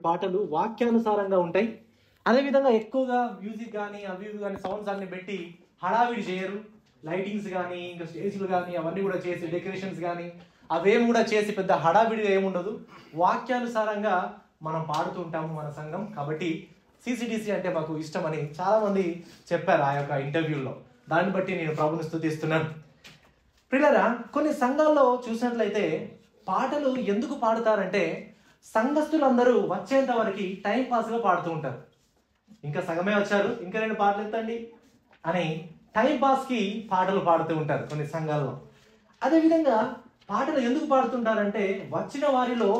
పాటలు వాక్యానుసారంగా ఉంటాయి. అదేవిధంగా ఎక్కువగా మ్యూజిక్ కానీ అవి ఇవి కానీ సౌండ్స్ అన్ని పెట్టి హడావిడి చేయరు. లైటింగ్స్ కానీ ఇంకా స్టేజ్లు కానీ అవన్నీ కూడా చేసి డెకరేషన్స్ కానీ అవేం కూడా చేసి పెద్ద హడావిడిగా ఏముండదు. వాక్యానుసారంగా మనం పాడుతూ ఉంటాము మన సంఘం. కాబట్టి సిసిడిసి అంటే మాకు ఇష్టమని చాలామంది చెప్పారు ఆ యొక్క ఇంటర్వ్యూలో. దాన్ని బట్టి నేను ప్రభుని స్తుతిస్తున్నాను. ప్రియులారా, కొన్ని సంఘాల్లో చూసినట్లయితే పాటలు ఎందుకు పాడుతారంటే సంఘస్థులందరూ వచ్చేంత వరకు టైం పాస్గా పాడుతూ ఉంటారు. ఇంకా సగమే వచ్చారు, ఇంకా 2 పాటలు ఎత్తండి అని టైం పాస్కి పాటలు పాడుతూ ఉంటారు కొన్ని సంఘాల్లో. అదేవిధంగా పాటలు ఎందుకు పాడుతుంటారంటే వచ్చిన వారిలో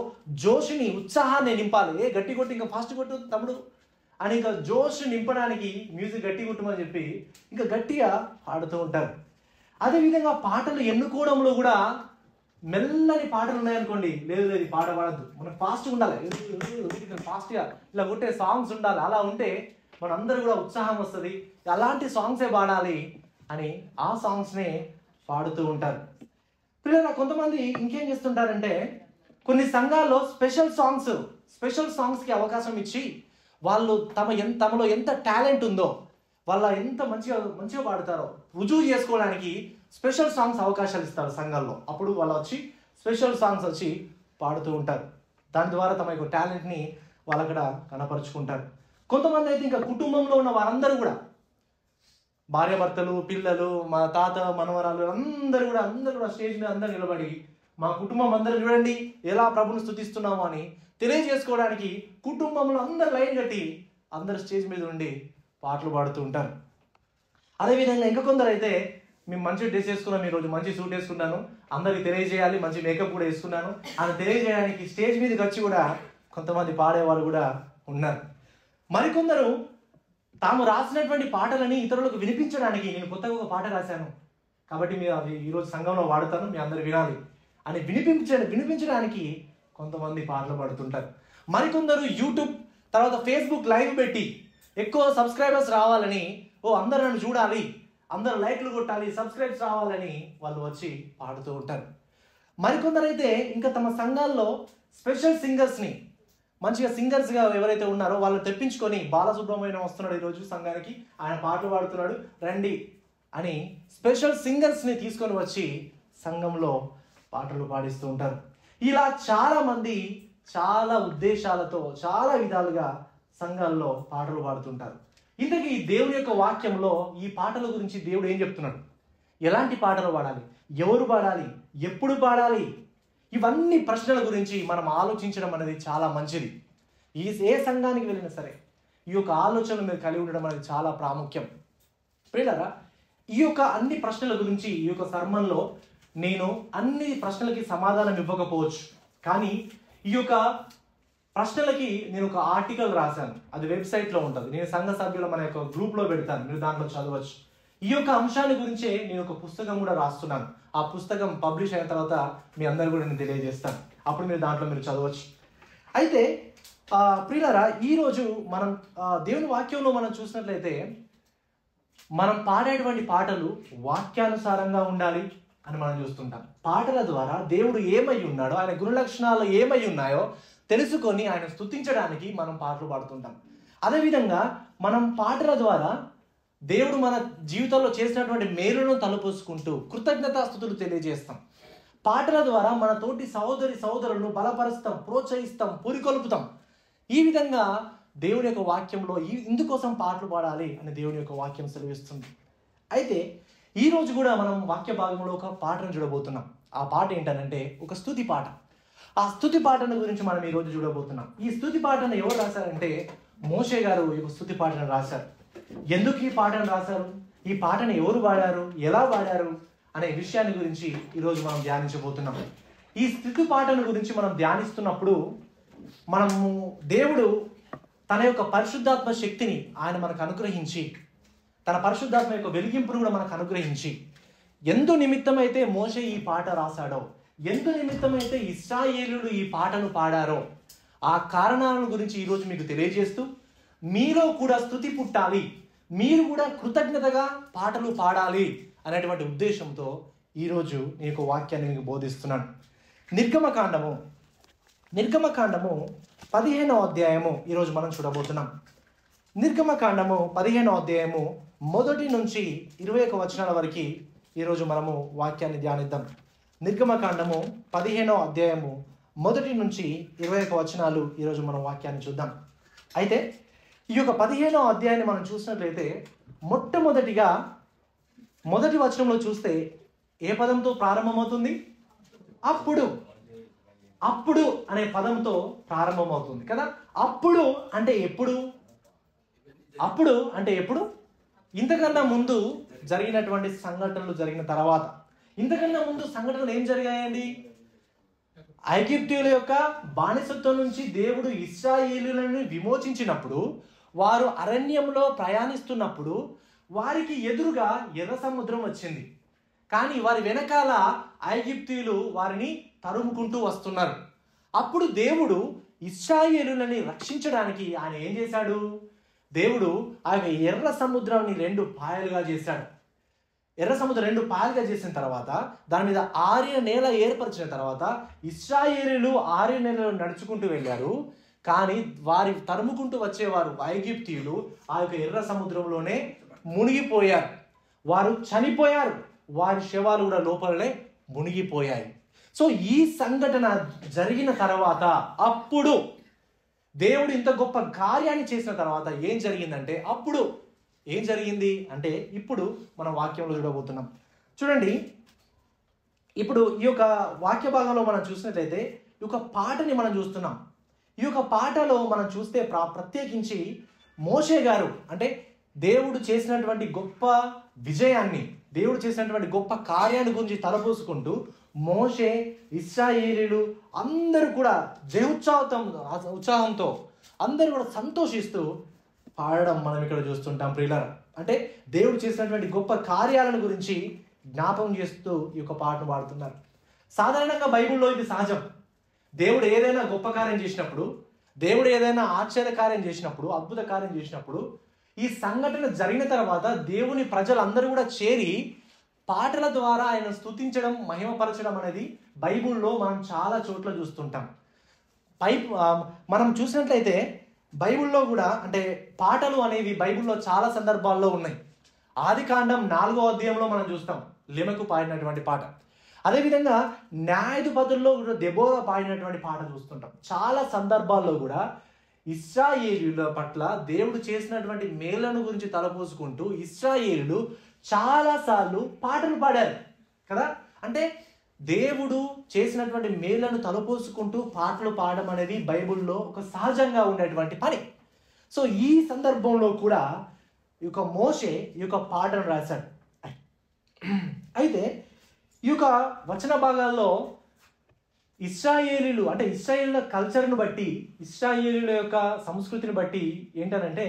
జోష్ని ఉత్సాహాన్ని నింపాలి. గట్టి కొట్టి ఇంకా ఫాస్ట్ కొట్టు తమ్ముడు అని ఇంకా జోష్ నింపడానికి మ్యూజిక్ గట్టి కొట్టమని చెప్పి ఇంకా గట్టిగా పాడుతూ ఉంటారు. అదేవిధంగా పాటలు ఎన్నుకోవడంలో కూడా మెల్లని పాటలు ఉన్నాయనుకోండి, లేదు లేదు పాట పాడద్దు, మనకు ఫాస్ట్గా ఉండాలి, ఫాస్ట్గా ఇలా కొట్టే సాంగ్స్ ఉండాలి. అలా ఉంటే మనందరూ కూడా ఉత్సాహం వస్తుంది, అలాంటి సాంగ్సే పాడాలి అని ఆ సాంగ్స్నే పాడుతూ ఉంటారు. పిల్లలు కొంతమంది ఇంకేం చేస్తుంటారంటే కొన్ని సంఘాల్లో స్పెషల్ సాంగ్స్కి అవకాశం ఇచ్చి వాళ్ళు తమలో ఎంత టాలెంట్ ఉందో, వాళ్ళ ఎంత మంచిగా పాడతారో రుజువు చేసుకోవడానికి స్పెషల్ సాంగ్స్ అవకాశాలు ఇస్తారు సంఘాల్లో. అప్పుడు వాళ్ళు వచ్చి స్పెషల్ సాంగ్స్ వచ్చి పాడుతూ ఉంటారు. దాని ద్వారా తమ యొక్క టాలెంట్ని వాళ్ళు అక్కడ కనపరుచుకుంటారు. కొంతమంది అయితే ఇంకా కుటుంబంలో ఉన్న వారందరూ కూడా భార్యాభర్తలు, పిల్లలు, మా తాత, మనవరాలు అందరూ కూడా స్టేజ్ మీద అందరూ నిలబడి మా కుటుంబం అందరూ చూడండి ఎలా ప్రభుని స్తుతిస్తున్నాము అని తెలియజేసుకోవడానికి కుటుంబంలో అందరు లైన్ కట్టి అందరు స్టేజ్ మీద ఉండి పాటలు పాడుతూ ఉంటారు. అదేవిధంగా ఇంకా కొందరు అయితే మేము మంచి డ్రెస్ వేసుకున్నాం, ఈరోజు మంచి సూట్ వేసుకున్నాను, అందరికి తెలియజేయాలి, మంచి మేకప్ కూడా వేసుకున్నాను అని తెలియజేయడానికి స్టేజ్ మీదకి వచ్చి కూడా కొంతమంది పాడేవాళ్ళు కూడా ఉన్నారు. మరికొందరు తాము రాసినటువంటి పాటలని ఇతరులకు వినిపించడానికి, నేను కొత్తగా ఒక పాట రాశాను కాబట్టి మీరు అది ఈరోజు సంఘంలో వాడతాను, మీ అందరు వినాలి అని వినిపించడానికి కొంతమంది పాటలు పాడుతుంటారు. మరికొందరు యూట్యూబ్ తర్వాత ఫేస్బుక్ లైవ్ పెట్టి ఎక్కువ సబ్స్క్రైబర్స్ రావాలని, అందరూ నన్ను చూడాలి, అందరూ లైక్లు కొట్టాలి, సబ్స్క్రైబ్స్ రావాలని వాళ్ళు వచ్చి పాడుతూ ఉంటారు. మరికొందరైతే ఇంకా తమ సంఘాల్లో స్పెషల్ సింగర్స్ని, మంచిగా సింగర్స్గా ఎవరైతే ఉన్నారో వాళ్ళు తెప్పించుకొని, బాలసుబ్రహ్మణ్యం వస్తున్నాడు ఈరోజు సంఘానికి, ఆయన పాటలు పాడుతున్నాడు రండి అని స్పెషల్ సింగర్స్ని తీసుకొని వచ్చి సంఘంలో పాటలు పాడిస్తూ ఉంటారు. ఇలా చాలామంది చాలా ఉద్దేశాలతో చాలా విధాలుగా సంఘాల్లో పాటలు పాడుతుంటారు. ఇంతకీ దేవుని యొక్క వాక్యంలో ఈ పాటల గురించి దేవుడు ఏం చెప్తున్నాడు? ఎలాంటి పాటలు పాడాలి, ఎవరు పాడాలి, ఎప్పుడు పాడాలి, ఇవన్నీ ప్రశ్నల గురించి మనం ఆలోచించడం అనేది చాలా మంచిది. ఏ సంఘానికి వెళ్ళినా సరే ఈ యొక్క ఆలోచనలు మీరు కలిగి ఉండడం అనేది చాలా ప్రాముఖ్యం. ప్రియులారా, ఈ యొక్క అన్ని ప్రశ్నల గురించి ఈ యొక్క సర్మన్లో నేను అన్ని ప్రశ్నలకి సమాధానం ఇవ్వకపోవచ్చు, కానీ ఈ యొక్క ప్రశ్నలకి నేను ఒక ఆర్టికల్ రాశాను, అది వెబ్సైట్లో ఉంటుంది, నేను సంఘ సభ్యుల మన యొక్క గ్రూప్లో పెడతాను, మీరు దాంట్లో చదవచ్చు. ఈ యొక్క అంశాల గురించే నేను ఒక పుస్తకం కూడా రాస్తున్నాను. ఆ పుస్తకం పబ్లిష్ అయిన తర్వాత మీ అందరు కూడా నేను తెలియజేస్తాను, అప్పుడు మీరు దాంట్లో మీరు చదవచ్చు. అయితే ప్రియులారా, ఈరోజు మనం దేవుని వాక్యంలో మనం చూసినట్లయితే మనం పాడేటువంటి పాటలు వాక్యానుసారంగా ఉండాలి అని మనం చూస్తుంటాం. పాటల ద్వారా దేవుడు ఏమై ఉన్నాడో, ఆయన గుణలక్షణాలు ఏమై ఉన్నాయో తెలుసుకొని ఆయన స్తుతించడానికి మనం పాటలు పాడుతుంటాం. అదేవిధంగా మనం పాటల ద్వారా దేవుడు మన జీవితంలో చేసినటువంటి మేలును తలపోసుకుంటూ కృతజ్ఞతాస్తుతులు తెలియజేస్తాం. పాటల ద్వారా మన తోటి సహోదరులను బలపరుస్తాం, ప్రోత్సహిస్తాం, పురికొల్పుతాం. ఈ విధంగా దేవుని యొక్క వాక్యంలో ఇందుకోసం పాటలు పాడాలి అని దేవుని యొక్క వాక్యం సెలవిస్తుంది. అయితే ఈరోజు కూడా మనం వాక్య భాగంలో ఒక పాటను చూడబోతున్నాం. ఆ పాట ఏంటనంటే ఒక స్తుతి పాట. ఆ స్తుతి పాటను గురించి మనం ఈరోజు చూడబోతున్నాం. ఈ స్తుతి పాటను ఎవరు రాశారంటే మోషే గారు ఈ స్తుతి పాటను రాశారు. ఎందుకు ఈ పాటను రాశారు, ఈ పాటను ఎవరు పాడారు, ఎలా పాడారు అనే విషయాన్ని గురించి ఈరోజు మనం ధ్యానించబోతున్నాం. ఈ స్తుతి పాటను గురించి మనం ధ్యానిస్తున్నప్పుడు మనము దేవుడు తన యొక్క పరిశుద్ధాత్మ శక్తిని ఆయన మనకు అనుగ్రహించి, తన పరిశుద్ధాత్మ యొక్క వెలిగింపును కూడా మనకు అనుగ్రహించి, ఎందు నిమిత్తమైతే మోషే ఈ పాట రాశాడో, ఎందు నిమిత్తమైతే ఇశ్రాయేలులు ఈ పాటను పాడారో ఆ కారణాల గురించి ఈరోజు మీకు తెలియజేస్తూ, మీలో కూడా స్తుతి పుట్టాలి, మీరు కూడా కృతజ్ఞతగా పాటలు పాడాలి అనేటువంటి ఉద్దేశంతో ఈరోజు నేను ఒక వాక్యాన్ని మీకు బోధిస్తున్నాను. నిర్గమకాండము నిర్గమకాండము 15వ అధ్యాయము ఈరోజు మనం చూడబోతున్నాం. నిర్గమకాండము 15వ అధ్యాయము 1 నుంచి 21 వచనాల వరకు ఈరోజు మనము వాక్యాన్ని ధ్యానిద్దాం. నిర్గమకాండము 15వ అధ్యాయము 1 నుంచి 21 వచనాలు ఈరోజు మనం వాక్యాన్ని చూద్దాం. అయితే ఈ యొక్క 15వ అధ్యాయాన్ని మనం చూసినట్లయితే మొట్టమొదటిగా మొదటి వచనంలో చూస్తే ఏ పదంతో ప్రారంభమవుతుంది? అప్పుడు. అప్పుడు అనే పదంతో ప్రారంభమవుతుంది కదా. అప్పుడు అంటే ఎప్పుడు? అప్పుడు అంటే ఎప్పుడు? ఇంతకన్నా ముందు జరిగినటువంటి సంఘటనలు జరిగిన తర్వాత. ఇంతకన్నా ముందు సంఘటనలు ఏం జరిగాయండి? ఐగుప్తీయుల యొక్క బానిసత్వం నుంచి దేవుడు ఇశ్రాయేలీయులను విమోచించినప్పుడు, వారు అరణ్యంలో ప్రయాణిస్తున్నప్పుడు వారికి ఎదురుగా ఎర్ర సముద్రం వచ్చింది. కానీ వారి వెనకాల ఐగుప్తీయులు వారిని తరుముకుంటూ వస్తున్నారు. అప్పుడు దేవుడు ఇశ్రాయేలులని రక్షించడానికి ఆయన ఏం చేశాడు? దేవుడు ఆ ఎర్ర సముద్రాన్ని 2 పాయలుగా చేశాడు. ఎర్ర సముద్రం 2 పాయలుగా చేసిన తర్వాత దాని మీద ఆరిన నేల ఏర్పరిచిన తర్వాత ఇశ్రాయేలీయులు ఆరిన నేలలో నడుచుకుంటూ వెళ్ళారు. కానీ వారి తరుముకుంటూ వచ్చేవారు ఐగుప్తీయులు ఆ యొక్క ఎర్ర సముద్రంలోనే మునిగిపోయారు. వారు చనిపోయారు. వారి శవాలు కూడా లోపలనే మునిగిపోయాయి. సో ఈ సంఘటన జరిగిన తర్వాత అప్పుడు దేవుడు ఇంత గొప్ప కార్యాన్ని చేసిన తర్వాత ఏం జరిగిందంటే, అప్పుడు ఏం జరిగింది అంటే ఇప్పుడు మనం వాక్యంలో చూడబోతున్నాం. చూడండి, ఇప్పుడు ఈ యొక్క వాక్య భాగంలో మనం చూసినట్లయితే ఈ యొక్క పాటని మనం చూస్తున్నాం. ఈ యొక్క పాటలో మనం చూస్తే ప్రత్యేకించి మోషే గారు అంటే దేవుడు చేసినటువంటి గొప్ప విజయాన్ని, దేవుడు చేసినటువంటి గొప్ప కార్యాన్ని గురించి తలపోసుకుంటూ మోషే, ఇశ్రాయేలీయులు అందరూ కూడా ఉత్సాహంతో అందరూ కూడా సంతోషిస్తూ పాడడం మనం ఇక్కడ చూస్తుంటాం ప్రియులారా. అంటే దేవుడు చేసినటువంటి గొప్ప కార్యాలను గురించి జ్ఞాపకం చేస్తూ ఈ యొక్క పాటను పాడుతున్నారు. సాధారణంగా బైబిల్లో ఇది సహజం. దేవుడు ఏదైనా గొప్ప కార్యం చేసినప్పుడు, దేవుడు ఏదైనా ఆశ్చర్య కార్యం చేసినప్పుడు, అద్భుత కార్యం చేసినప్పుడు, ఈ సంఘటన జరిగిన తర్వాత దేవుని ప్రజలందరూ కూడా చేరి పాటల ద్వారా ఆయన స్తుతించడం, మహిమపరచడం అనేది బైబిల్లో మనం చాలా చోట్ల చూస్తుంటాం. మనం చూసినట్లయితే బైబిల్లో కూడా అంటే పాటలు అనేవి బైబిల్లో చాలా సందర్భాల్లో ఉన్నాయి. ఆదికాండం 4వ అధ్యాయంలో మనం చూస్తాం లెమెకు పాడినటువంటి పాట. అదేవిధంగా న్యాయాధిపతుల్లో కూడా దెబోరా పాడినటువంటి పాట చూస్తుంటాం. చాలా సందర్భాల్లో కూడా ఇశ్రాయేలీయుల పట్ల దేవుడు చేసినటువంటి మేలను గురించి తలపోసుకుంటూ ఇశ్రాయేలీయులు చాలాసార్లు పాటలు పాడారు కదా. అంటే దేవుడు చేసినటువంటి మేలను తలపోసుకుంటూ పాటలు పాడడం అనేది బైబిల్లో ఒక సహజంగా ఉండేటువంటి పని. సో ఈ సందర్భంలో కూడా ఈ యొక్క మోషే ఈ యొక్క పాటను రాశాడు. అయితే ఈ యొక్క వచన భాగాల్లో ఇశ్రాయేలీలు అంటే ఇశ్రాయేలుల కల్చర్ను బట్టి, ఇశ్రాయేలీల యొక్క సంస్కృతిని బట్టి ఏంటనంటే,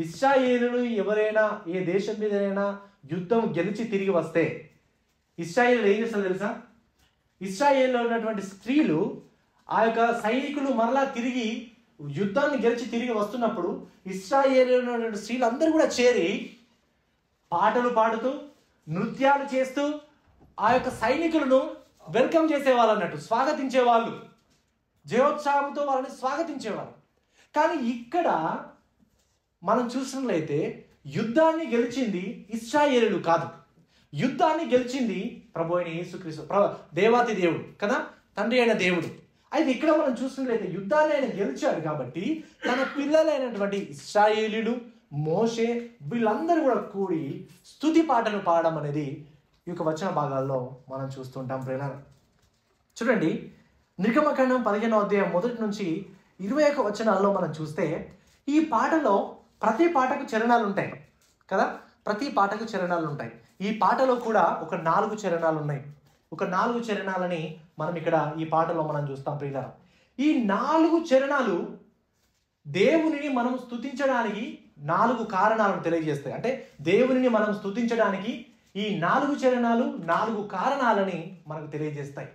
ఇశ్రాయేలీలు ఎవరైనా ఏ దేశం మీదైనా యుద్ధం గెలిచి తిరిగి వస్తే ఇశ్రాయేలు ఏం చేస్తారో తెలుసా? ఇశ్రాయేల్లో ఉన్నటువంటి స్త్రీలు ఆ యొక్క సైనికులు మరలా తిరిగి యుద్ధాన్ని గెలిచి తిరిగి వస్తున్నప్పుడు ఇశ్రాయేల్లో ఉన్నటువంటి స్త్రీలు అందరూ కూడా చేరి పాటలు పాడుతూ నృత్యాలు చేస్తూ ఆ యొక్క సైనికులను వెల్కమ్ చేసేవాళ్ళు అన్నట్టు, స్వాగతించేవాళ్ళు, జయోత్సాహంతో వాళ్ళని స్వాగతించేవాళ్ళు. కానీ ఇక్కడ మనం చూసినట్లయితే యుద్ధాన్ని గెలిచింది ఇశ్రాయేలీయులు కాదు, యుద్ధాన్ని గెలిచింది ప్రభు అయిన యేసుక్రీస్తు, దేవాతి దేవుడు కదా, తండ్రి అయిన దేవుడు. అయితే ఇక్కడ మనం చూసినట్లయితే యుద్ధాన్ని ఆయన గెలిచాడు కాబట్టి తన పిల్లలైనటువంటి ఇశ్రాయేలీయులు, మోషే వీళ్ళందరూ కూడా కూడి స్తుతి పాటలు పాడడం అనేది ఈ యొక్క వచన భాగాల్లో మనం చూస్తుంటాం ప్రేరణ. చూడండి, నిర్గమకాండం 15వ అధ్యాయం 1 నుంచి 21 వచనాల్లో మనం చూస్తే ఈ పాటలో ప్రతి పాటకు చరణాలు ఉంటాయి కదా, ప్రతి పాటకు చరణాలు ఉంటాయి. ఈ పాటలో కూడా ఒక 4 చరణాలు ఉన్నాయి. ఒక 4 చరణాలని మనం ఇక్కడ ఈ పాటలో మనం చూస్తాం ప్రియుల. ఈ 4 చరణాలు దేవునిని మనం స్తుతించడానికి 4 కారణాలను తెలియజేస్తాయి. అంటే దేవునిని మనం స్తుతించడానికి ఈ 4 చరణాలు 4 కారణాలని మనకు తెలియజేస్తాయి.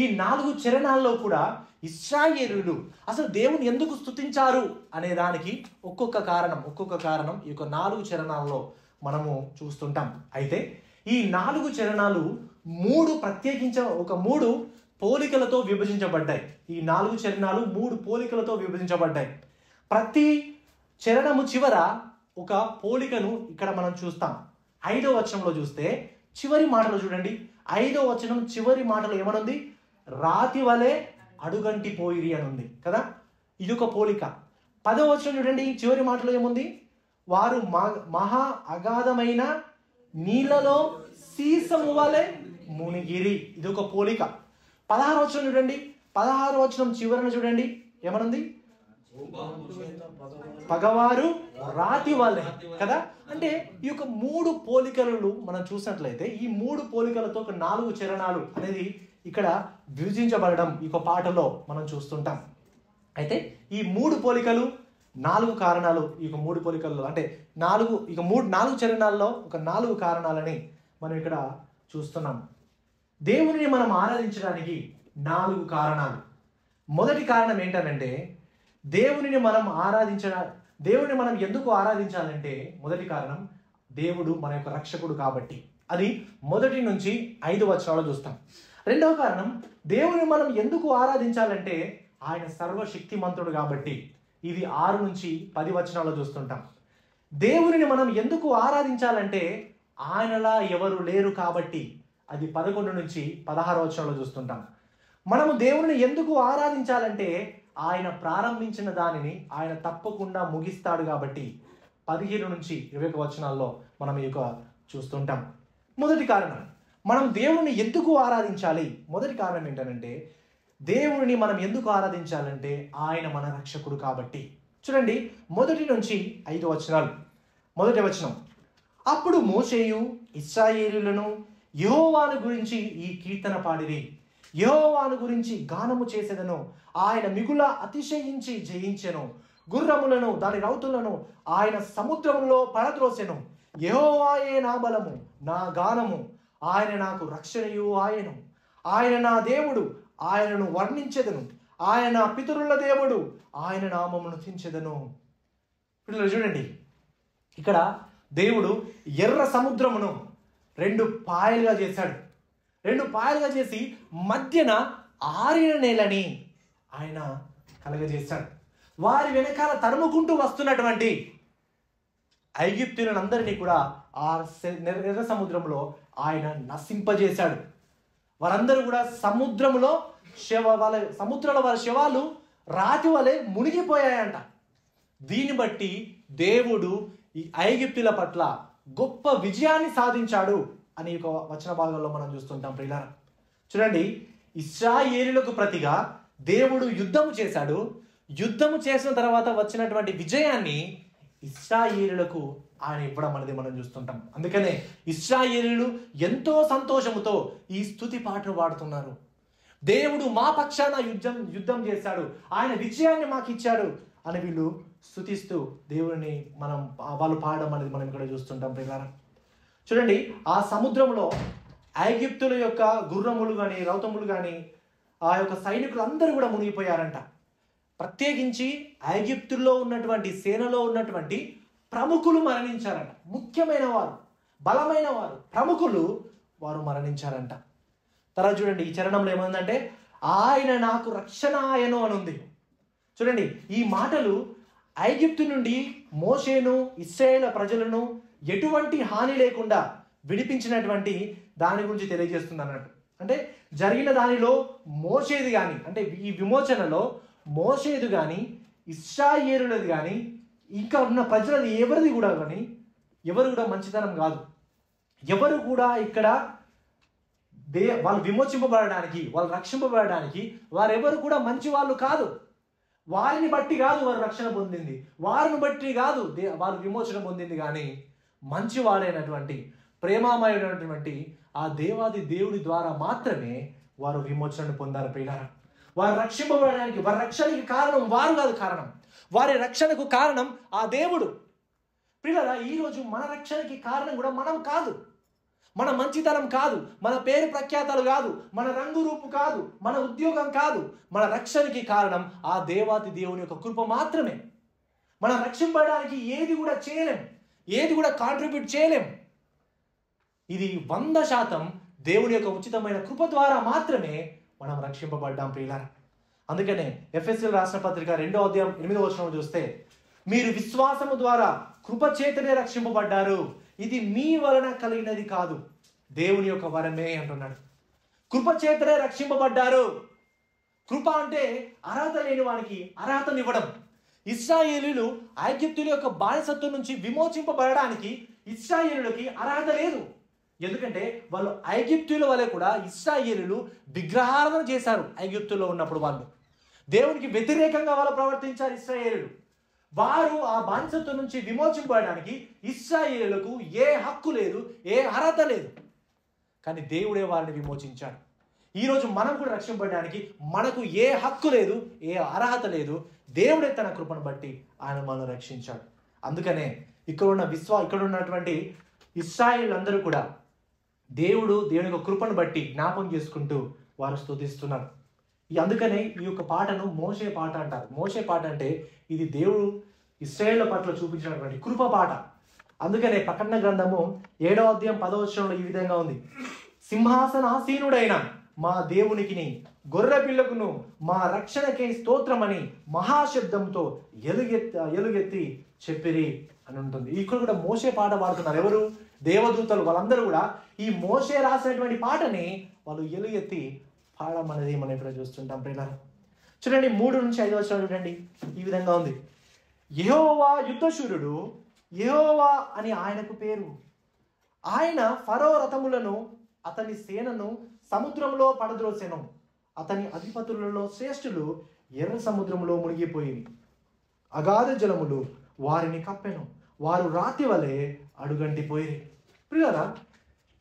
ఈ 4 చరణాల్లో కూడా ఇశ్రాయేలీయులు అసలు దేవుని ఎందుకు స్తుతించారు అనే దానికి ఒక్కొక్క కారణం ఈ యొక్క 4 చరణాల్లో మనము చూస్తుంటాం. అయితే ఈ 4 చరణాలు 3 పోలికలతో విభజించబడ్డాయి. ఈ 4 చరణాలు 3 పోలికలతో విభజించబడ్డాయి. ప్రతి చరణము చివర ఒక పోలికను ఇక్కడ మనం చూస్తాం. 5వ వచనంలో చూస్తే చివరి మాటలు చూడండి. 5వ వచనం చివరి మాటలు ఏమనుంది? రాతి వలె అడుగంటి పోయిరి అని ఉంది కదా, ఇది ఒక పోలిక. 10వ వచనం చూడండి, చివరి మాటలో ఏముంది? వారు మహా అగాధమైన నీళ్ళలో సీసము వలె మునిగిరి, ఇది ఒక పోలిక. 16వ వచనం చూడండి, 16వ వచనం చివరన చూడండి ఏమనుంది? పగవారు రాతి వలె కదా. అంటే ఈ యొక్క 3 పోలికలు మనం చూసినట్లయితే ఈ 3 పోలికలతో ఒక 4 చరణాలు అనేది ఇక్కడ విభజించబడడం ఈ యొక్క పాటలో మనం చూస్తుంటాం. అయితే ఈ 3 పోలికలు 4 కారణాలు, ఈ యొక్క 3 పోలికల్లో అంటే 4 చరణాల్లో ఒక 4 కారణాలని మనం ఇక్కడ చూస్తున్నాం. దేవునిని మనం ఆరాధించడానికి 4 కారణాలు. మొదటి కారణం ఏంటనంటే దేవునిని మనం ఎందుకు ఆరాధించాలంటే మొదటి కారణం దేవుడు మన యొక్క రక్షకుడు కాబట్టి. అది 1 నుంచి 5 వచనాలు చూస్తాం. రెండవ కారణం దేవుని మనం ఎందుకు ఆరాధించాలంటే ఆయన సర్వశక్తిమంతుడు కాబట్టి. ఇది 6 నుంచి 10 వచనాలు చూస్తుంటాం. దేవునిని మనం ఎందుకు ఆరాధించాలంటే ఆయనలా ఎవరు లేరు కాబట్టి. అది 11 నుంచి 16 వచనాలు చూస్తుంటాం. మనము దేవుని ఎందుకు ఆరాధించాలంటే ఆయన ప్రారంభించిన దానిని ఆయన తప్పకుండా ముగిస్తాడు కాబట్టి. 15 నుంచి 21 వచనాల్లో మనం ఈ యొక్క చూస్తుంటాం. మొదటి కారణం మనం దేవుని ఎందుకు ఆరాధించాలి? మొదటి కారణం ఏంటంటే దేవుని మనం ఎందుకు ఆరాధించాలంటే ఆయన మన రక్షకుడు కాబట్టి. చూడండి 1 నుంచి 5 వచనాలు. మొదటి వచనం, అప్పుడు మోషేయు ఇశ్రాయేలీయులను యెహోవాను గురించి ఈ కీర్తన పాడిరి. యెహోవాను గురించి గానము చేసేదను, ఆయన మిగుల అతిశయించి జయించెను. గుర్రములను దాని రౌతులను ఆయన సముద్రములో పడద్రోసెను. యెహోవాయే నా బలము నా గానము, ఆయన నాకు రక్షణయు ఆయను. ఆయన నా దేవుడు, ఆయనను వర్ణించెదను. ఆయన నా పితరుల దేవుడు, ఆయన నామమును చించెదను. పిల్లలు చూడండి, ఇక్కడ దేవుడు ఎర్ర సముద్రమును 2 పాయలుగా చేశాడు. 2 పాయలుగా చేసి మధ్యన ఆరిన నేలని ఆయన కలగజేశాడు. వారి వెనకాల తరుముకుంటూ వస్తున్నటువంటి ఐగుప్తీయులందరినీ కూడా ఆ ఎర్ర సముద్రంలో ఆయన నశింపజేశాడు. వారందరూ కూడా సముద్రంలో వారి శవాలు రాతి వలె మునిగిపోయాయంట. దీన్ని బట్టి దేవుడు ఈ ఐగుప్తుల పట్ల గొప్ప విజయాన్ని సాధించాడు అని ఒక వచన భాగంలో మనం చూస్తుంటాం. ప్రియులారా చూడండి, ఇశ్రాయేలీయులకు ప్రతిగా దేవుడు యుద్ధము చేశాడు. యుద్ధము చేసిన తర్వాత వచ్చినటువంటి విజయాన్ని ఇశ్రాయేలీయులకు ఆయన ఇవ్వడం అనేది మనం చూస్తుంటాం. అందుకనే ఇశ్రాయేలీయులు ఎంతో సంతోషముతో ఈ స్తుతి పాటలు పాడుతున్నారు. దేవుడు మా పక్షాన యుద్ధం చేశాడు, ఆయన విజయాన్ని మాకు ఇచ్చాడు అని వీళ్ళు స్తుతిస్తూ దేవుడిని వాళ్ళు పాడడం అనేది మనం ఇక్కడ చూస్తుంటాం. ప్రియులారా చూడండి, ఆ సముద్రంలో ఐగుప్తుల యొక్క గుర్రములు కానీ రౌతములు కానీ ఆ యొక్క సైనికులు అందరూ కూడా మునిగిపోయారంట. ప్రత్యేకించి ఐగుప్తుల్లో ఉన్నటువంటి సేనలో ఉన్నటువంటి ప్రముఖులు మరణించారంట. ముఖ్యమైన వారు, బలమైన వారు, ప్రముఖులు వారు మరణించారంట. తర్వాత చూడండి, ఈ చరణంలో ఏమందంటే ఆయన నాకు రక్షణ ఆయను అని ఉంది. చూడండి, ఈ మాటలు ఐగుప్తు నుండి మోషేను ఇశ్రాయేలు ప్రజలను ఎటువంటి హాని లేకుండా విడిపించినటువంటి దాని గురించి తెలియజేస్తుంది అన్నట్టు. అంటే జరిగిన దానిలో మోషేది కానీ, అంటే ఈ విమోచనలో మోషేది కానీ ఇశ్రాయేలులది కానీ ఇంకా ఉన్న ప్రజలది ఎవరు కూడా మంచితనం కాదు. ఎవరు కూడా ఇక్కడ వాళ్ళు విమోచింపబడడానికి, వాళ్ళు రక్షింపబడడానికి వారెవరు కూడా మంచి వాళ్ళు కాదు. వారిని బట్టి కాదు వారు రక్షణ పొందింది, వారిని బట్టి కాదు వారు విమోచన పొందింది, కానీ మంచివాడైనటువంటి ప్రేమామయుడైనటువంటి ఆ దేవాది దేవుడి ద్వారా మాత్రమే వారు విమోచనను పొందారు. ప్రియులారా వారు రక్షింపబడడానికి, వారి రక్షణకి కారణం వారు కాదు, వారి రక్షణకు కారణం ఆ దేవుడు. ప్రియులారా ఈరోజు మన రక్షణకి కారణం కూడా మనం కాదు, మన మంచితనం కాదు, మన పేరు ప్రఖ్యాతలు కాదు, మన రంగు రూపు కాదు, మన ఉద్యోగం కాదు. మన రక్షణకి కారణం ఆ దేవాతి దేవుని యొక్క కృప మాత్రమే. మనం రక్షింపడానికి ఏది కూడా చేయలేం, ఏది కూడా కాంట్రిబ్యూట్ చేయలేం. ఇది 100% దేవుని యొక్క ఉచితమైన కృప ద్వారా మాత్రమే మనం రక్షింపబడ్డాం ప్రియులారా. అందుకనే ఎఫెసీయులకు రాసిన పత్రిక 2వ అధ్యాయం 8వ వచనం చూస్తే, మీరు విశ్వాసము ద్వారా కృపచేతనే రక్షింపబడ్డారు, ఇది మీ వలన కలిగినది కాదు, దేవుని యొక్క వరమే అంటున్నాడు. కృపచేతనే రక్షింపబడ్డారు. కృప అంటే అర్హత లేని వానికి అర్హతనివ్వడం. ఇశ్రాయేలీయులు ఐగుప్తుల యొక్క బానిసత్వం నుంచి విమోచింపబడడానికి ఇశ్రాయేలీయులకి అర్హత లేదు. ఎందుకంటే వాళ్ళు ఐగుప్తుల వలె కూడా ఇశ్రాయేలీయులు విగ్రహారాధన చేశారు. ఐగుప్తులో ఉన్నప్పుడు వాళ్ళు దేవునికి వ్యతిరేకంగా వాళ్ళు ప్రవర్తించారు. ఇశ్రాయేలీయులు వారు ఆ బానిసత్వం నుంచి విమోచింపబడడానికి ఇశ్రాయేలీయులకు ఏ హక్కు లేదు, ఏ అర్హత లేదు. కానీ దేవుడే వారిని విమోచించాడు. ఈరోజు మనం కూడా రక్షింపబడడానికి మనకు ఏ హక్కు లేదు, ఏ అర్హత లేదు. దేవుడే తన కృపను బట్టి ఆయన మనల్ని రక్షించాడు. అందుకనే ఇక్కడ ఉన్నటువంటి ఇశ్రాయేలీయులందరూ కూడా దేవుని యొక్క కృపను బట్టి జ్ఞాపకం చేసుకుంటూ వారు స్తుతిస్తున్నారు. అందుకనే ఈ యొక్క పాటను మోషే పాట అంటారు. మోషే పాట అంటే ఇది దేవుడు ఇశ్రాయేళ్ల పట్ల చూపించినటువంటి కృప పాట. అందుకనే ప్రకటన గ్రంథము 7వ అధ్యాయం 10వ వచనంలో ఈ విధంగా ఉంది, సింహాసనాసీనుడైన మా దేవునికిని గొర్రె పిల్లకును మా రక్షణకై స్తోత్రమని మహాశబ్దంతో ఎలుగెత్తి చెప్పిరి అని ఉంటుంది. ఇక్కడ కూడా మోషే పాట పాడుతున్నారు. ఎవరు? దేవదూతలు. వాళ్ళందరూ కూడా ఈ మోషే రాసినటువంటి పాటని వాళ్ళు ఎలుగెత్తి పాడమనేది మనం ఇక్కడ చూస్తుంటాం ప్రియులారా. చూడండి 3 నుంచి 5 వచనాలు చూడండి. ఈ విధంగా ఉంది, యెహోవా యుద్ధశూరుడు, యెహోవా అని ఆయనకు పేరు. ఆయన ఫరో రథములను అతని సేనను సముద్రంలో పడద్రోసెను. అతని అధిపతులలో శ్రేష్ఠులు ఎర్ర సముద్రంలో మునిగిపోయి అగాధ జలములు వారిని కప్పెను. వారు రాతి వలె అడుగంటిపోయి. ప్రియులారా,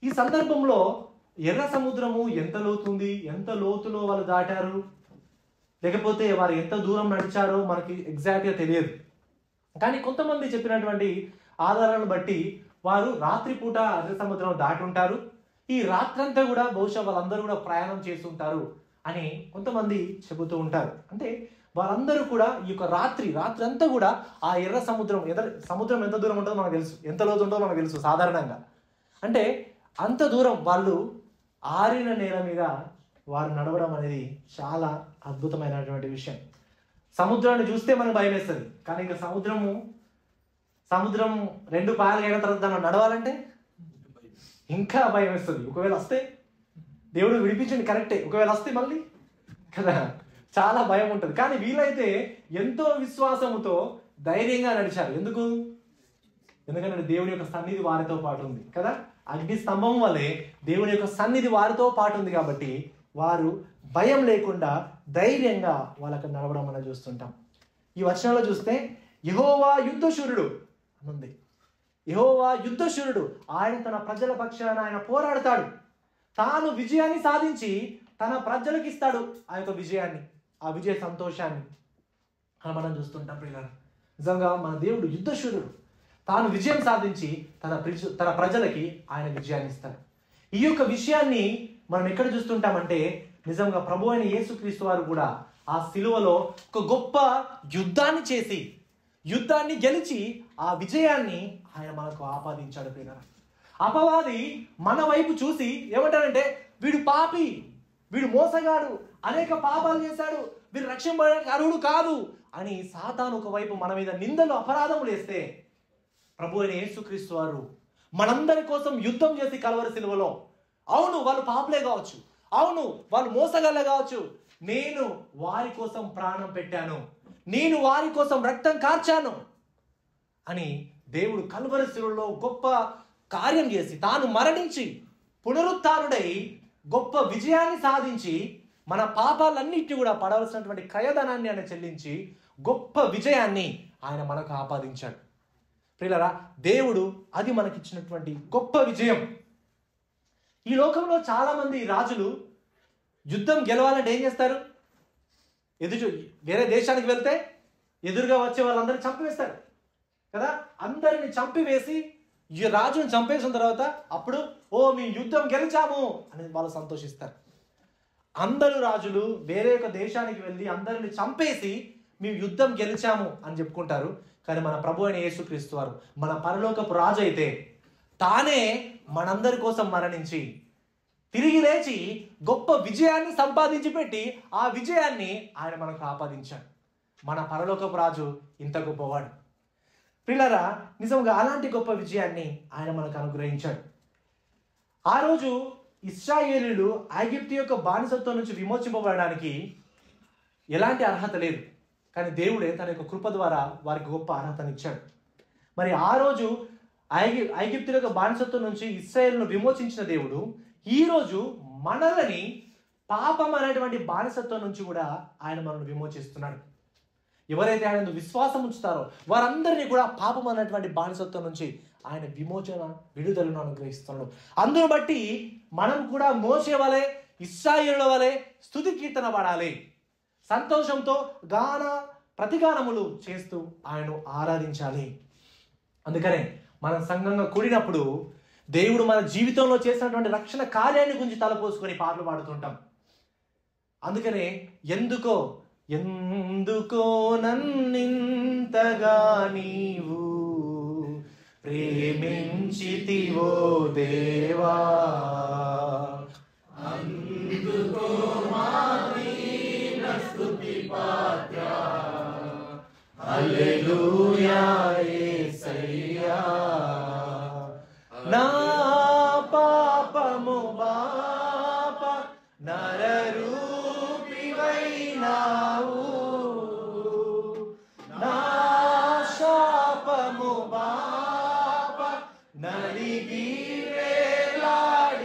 ఈ సందర్భంలో ఎర్ర సముద్రము ఎంత లోతుంది, ఎంత లోతులో వాళ్ళు దాటారు, లేకపోతే వారు ఎంత దూరం నడిచారో మనకి ఎగ్జాక్ట్గా తెలియదు. కానీ కొంతమంది చెప్పినటువంటి ఆధారాలను బట్టి వారు రాత్రిపూట ఎర్ర సముద్రం దాటి ఉంటారు. ఈ రాత్రంతా కూడా బహుశా వాళ్ళందరూ కూడా ప్రయాణం చేస్తుంటారు అని కొంతమంది చెబుతూ ఉంటారు. అంటే వాళ్ళందరూ కూడా ఈ యొక్క రాత్రి అంతా కూడా ఆ ఎర్ర సముద్రం ఎంత దూరం ఉంటుందో మనకు తెలుసు, ఎంత లోతు ఉంటుందో మనకు తెలుసు సాధారణంగా. అంటే అంత దూరం వాళ్ళు ఆరిన నేల మీద వారు నడవడం అనేది చాలా అద్భుతమైనటువంటి విషయం. సముద్రాన్ని చూస్తే మనకు భయం వేస్తుంది. కానీ ఇంకా సముద్రం 2 పాయలు అయిన తర్వాత దాన్ని నడవాలంటే ఇంకా భయం వేస్తుంది. ఒకవేళ వస్తే దేవుడు విడిపించండి, కరెక్టే. ఒకవేళ వస్తే మళ్ళీ కదా చాలా భయం ఉంటుంది. కానీ వీళ్ళైతే ఎంతో విశ్వాసముతో ధైర్యంగా నడిచారు. ఎందుకంటే దేవుని యొక్క సన్నిధి వారితో పాటు ఉంది కదా. అగ్ని స్తంభం వల్లే దేవుని యొక్క సన్నిధి వారితో పాటు ఉంది కాబట్టి వారు భయం లేకుండా ధైర్యంగా వాళ్ళకి నడవడం మనం చూస్తుంటాం. ఈ వచనంలో చూస్తే యెహోవా యుద్ధశూరుడు అనుంది. యెహోవా యుద్ధశూరుడు, ఆయన తన ప్రజల పక్షాన ఆయన పోరాడతాడు. తాను విజయాన్ని సాధించి తన ప్రజలకు ఇస్తాడు ఆ యొక్క విజయాన్ని, ఆ విజయ సంతోషాన్ని అని మనం చూస్తుంటాం ప్రియులారా. నిజంగా మన దేవుడు యుద్ధశూరుడు. తాను విజయం సాధించి తన ప్రజలకి ఆయన విజయాన్ని ఇస్తాడు. ఈ యొక్క విషయాన్ని మనం ఎక్కడ చూస్తుంటామంటే నిజంగా ప్రభు అయిన యేసుక్రీస్తు వారు కూడా ఆ సిలువలో ఒక గొప్ప యుద్ధాన్ని గెలిచి ఆ విజయాన్ని ఆయన మనకు ఆపాదించాడు ప్రియులారా. అపవాది మన వైపు చూసి ఏమంటాడంటే, వీడు పాపి, వీడు మోసగాడు, అనేక పాపాలు చేశాడు, వీడు రక్షింపబడడానికి అర్హుడు కాదు అని సాతాను ఒకవైపు మన మీద నిందలు అపరాధములు వేస్తే, ప్రభు అయిన యేసుక్రీస్తు వారు మనందరి కోసం యుద్ధం చేసి కలవరి సిలువలో, అవును వాళ్ళు పాపులే కావచ్చు, అవును వాళ్ళు మోసగాళ్ళే కావచ్చు, నేను వారి కోసం ప్రాణం పెట్టాను, నేను వారి కోసం రక్తం కార్చాను అని దేవుడు కల్వరి శిలువలో గొప్ప కార్యం చేసి తాను మరణించి పునరుత్థానుడై గొప్ప విజయాన్ని సాధించి మన పాపాలన్నిటిని కూడా పడవలసినటువంటి క్రయధనాన్ని ఆయన చెల్లించి గొప్ప విజయాన్ని ఆయన మనకు ఆపాదించాడు. ప్రియులారా, దేవుడు అది మనకిచ్చినటువంటి గొప్ప విజయం. ఈ లోకంలో చాలా మంది రాజులు యుద్ధం గెలవాలంటే ఏం చేస్తారు? వేరే దేశానికి వెళ్తే ఎదురుగా వచ్చే వాళ్ళందరినీ చంపివేస్తారు కదా. అందరిని చంపివేసి ఈ రాజుని చంపేసిన తర్వాత అప్పుడు మేము యుద్ధం గెలిచాము అని వాళ్ళు సంతోషిస్తారు. అందరూ రాజులు వేరే ఒక దేశానికి వెళ్ళి అందరిని చంపేసి మేము యుద్ధం గెలిచాము అని చెప్పుకుంటారు. కానీ మన ప్రభు అయిన యేసుక్రీస్తు వారు మన పరలోకపు రాజు అయితే తానే మనందరి కోసం మరణించి తిరిగి లేచి గొప్ప విజయాన్ని సంపాదించి పెట్టి ఆ విజయాన్ని ఆయన మనకు ఆపాదించాడు. మన పరలోకపు రాజు ఇంత గొప్పవాడు. ప్రియులారా, నిజంగా అలాంటి గొప్ప విజయాన్ని ఆయన మనకు అనుగ్రహించాడు. ఆ రోజు ఇశ్రాయేలీయులు ఐగుప్తు యొక్క బానిసత్వం నుంచి విమోచింపబడడానికి ఎలాంటి అర్హత లేదు, కానీ దేవుడే తన యొక్క కృప ద్వారా వారికి గొప్ప అర్హతనిచ్చాడు. మరి ఆ రోజు ఐగుప్తు యొక్క బానిసత్వం నుంచి ఇశ్రాయేలును విమోచించిన దేవుడు ఈరోజు మనల్ని పాపం అనేటువంటి బానిసత్వం నుంచి కూడా ఆయన మనల్ని విమోచిస్తున్నాడు. ఎవరైతే ఆయన విశ్వాసం ఉంచుతారో వారందరినీ కూడా పాపం అనేటువంటి బానిసత్వం నుంచి ఆయన విమోచన విడుదలను అనుగ్రహిస్తున్నాడు. అందును బట్టి మనం కూడా మోసే వలె ఇశ్రాయేలుల వలె స్తుతి కీర్తన పాడాలి. సంతోషంతో ప్రతిగానములు చేస్తూ ఆయనను ఆరాధించాలి. అందుకనే మనం సంఘంగా కూడినప్పుడు దేవుడు మన జీవితంలో చేసినటువంటి రక్షణ కార్యాన్ని గురించి తలపోసుకొని పాటలు పాడుతుంటాం. అందుకనే ఎందుకో నన్నింతగా నీవు ప్రేమించితివో దేవా, అందుకో మా దీన స్తుతి పాత్ర, హల్లెలూయా యేసయ్యా. నా పాపము బాప నరరూపివైనావు, నా శాపము బాప నలిగి వేలాడితివి,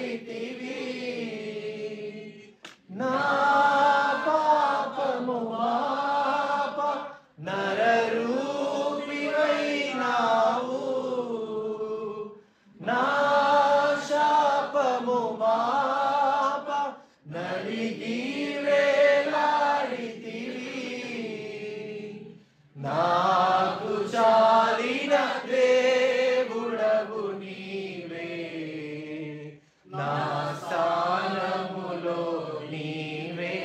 నా పాపము బాప నరరూపివైనావు, నా శాపము బాప నలిగి వేలాడితివి, నాకు చాలిన దేవుడవు నీవే, నా స్థానములో నీవే,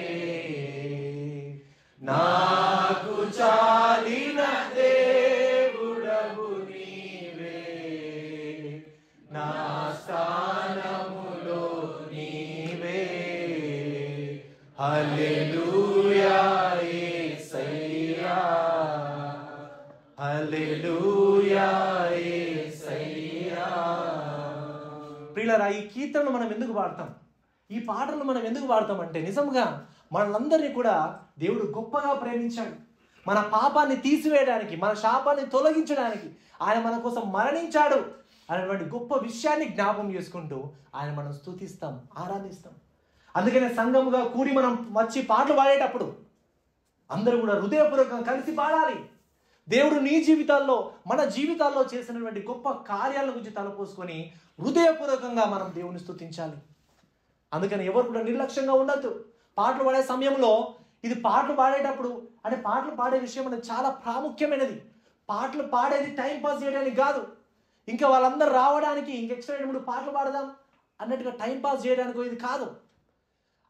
నాకు చాలిన దేవుడవు నీవే, నా స్థానములో నీవే, హల్లెలూయా యేసయ్యా, హల్లెలూయా యేసయ్యా. ప్రియులారా, ఈ కీర్తనలు మనం ఎందుకు పాడతాం, ఈ పాటలు మనం ఎందుకు పాడతాం అంటే నిజంగా మనందరినీ కూడా దేవుడు గొప్పగా ప్రేమించాడు. మన పాపాన్ని తీసివేయడానికి, మన శాపాన్ని తొలగించడానికి ఆయన మన కోసం మరణించాడు అనేటువంటి గొప్ప విషయాన్ని జ్ఞాపకం చేసుకుంటూ ఆయన మనం స్తుతిస్తాం, ఆరాధిస్తాం. అందుకనే సంఘముగా కూడి మనం వచ్చి పాటలు పాడేటప్పుడు అందరూ కూడా హృదయపూర్వకంగా కలిసి పాడాలి. దేవుడు నీ జీవితాల్లో, మన జీవితాల్లో చేసినటువంటి గొప్ప కార్యాల గురించి తలపోసుకొని హృదయపూర్వకంగా మనం దేవుని స్తుతించాలి. అందుకని ఎవరు కూడా నిర్లక్ష్యంగా ఉండద్దు. పాటలు పాడే సమయంలో ఇది పాటలు పాడేటప్పుడు అంటే పాటలు పాడే విషయం అనేది చాలా ప్రాముఖ్యమైనది. పాటలు పాడేది టైం పాస్ చేయడానికి కాదు, ఇంకా వాళ్ళందరూ రావడానికి ఇంక ఎక్స్ట్రా పాటలు పాడదాం అన్నట్టుగా టైం పాస్ చేయడానికి ఇది కాదు.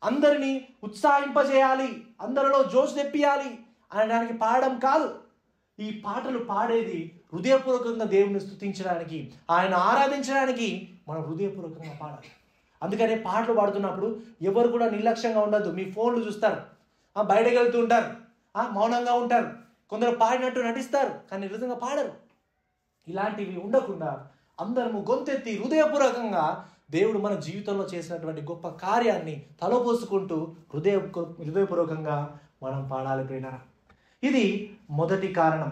అందరినీ ఉత్సాహింపజేయాలి, అందరిలో జోష్ తెప్పియాలి అనడానికి పాడడం కాదు. ఈ పాటలు పాడేది హృదయపూర్వకంగా దేవుని స్తుతించడానికి, ఆయన ఆరాధించడానికి మనం హృదయపూర్వకంగా పాడాలి. అందుకనే పాటలు పాడుతున్నప్పుడు ఎవరు కూడా నిర్లక్ష్యంగా ఉండద్దు. మీ ఫోన్లు చూస్తారు, బయటకు వెళ్తూ ఉంటారు, మౌనంగా ఉంటారు, కొందరు పాడినట్టు నటిస్తారు కానీ నిజంగా పాడరు. ఇలాంటివి ఉండకుండా అందరము గొంతెత్తి హృదయపూర్వకంగా దేవుడు మన జీవితంలో చేసినటువంటి గొప్ప కార్యాన్ని తలపోసుకుంటూ హృదయపూర్వకంగా మనం పాడాలి ప్రియులారా. ఇది మొదటి కారణం.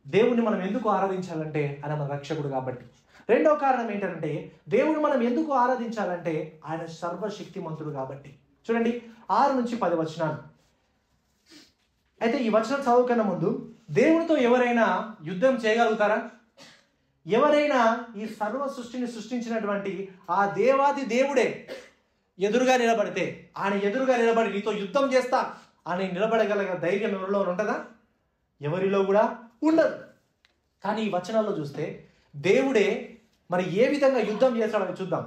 దేవుణ్ణి మనం ఎందుకు ఆరాధించాలంటే ఆయన మన రక్షకుడు కాబట్టి. రెండో కారణం ఏంటంటే దేవుడు మనం ఎందుకు ఆరాధించాలంటే ఆయన సర్వశక్తిమంతుడు కాబట్టి. చూడండి 6 నుంచి 10 వచనాలు. అయితే ఈ వచనం చదువుకన్నా ముందు దేవునితో ఎవరైనా యుద్ధం చేయగలుగుతారా? ఎవరైనా ఈ సర్వ సృష్టిని సృష్టించినటువంటి ఆ దేవాది దేవుడే ఎదురుగా నిలబడితే, ఆయన ఎదురుగా నిలబడి నీతో యుద్ధం చేస్తా అని నిలబడగలిగే ధైర్యం ఎవరిలో ఉంటుందా? ఎవరిలో కూడా ఉండదు. కానీ ఈ వచనాల్లో చూస్తే దేవుడే మరి ఏ విధంగా యుద్ధం చేశాడో చూద్దాం.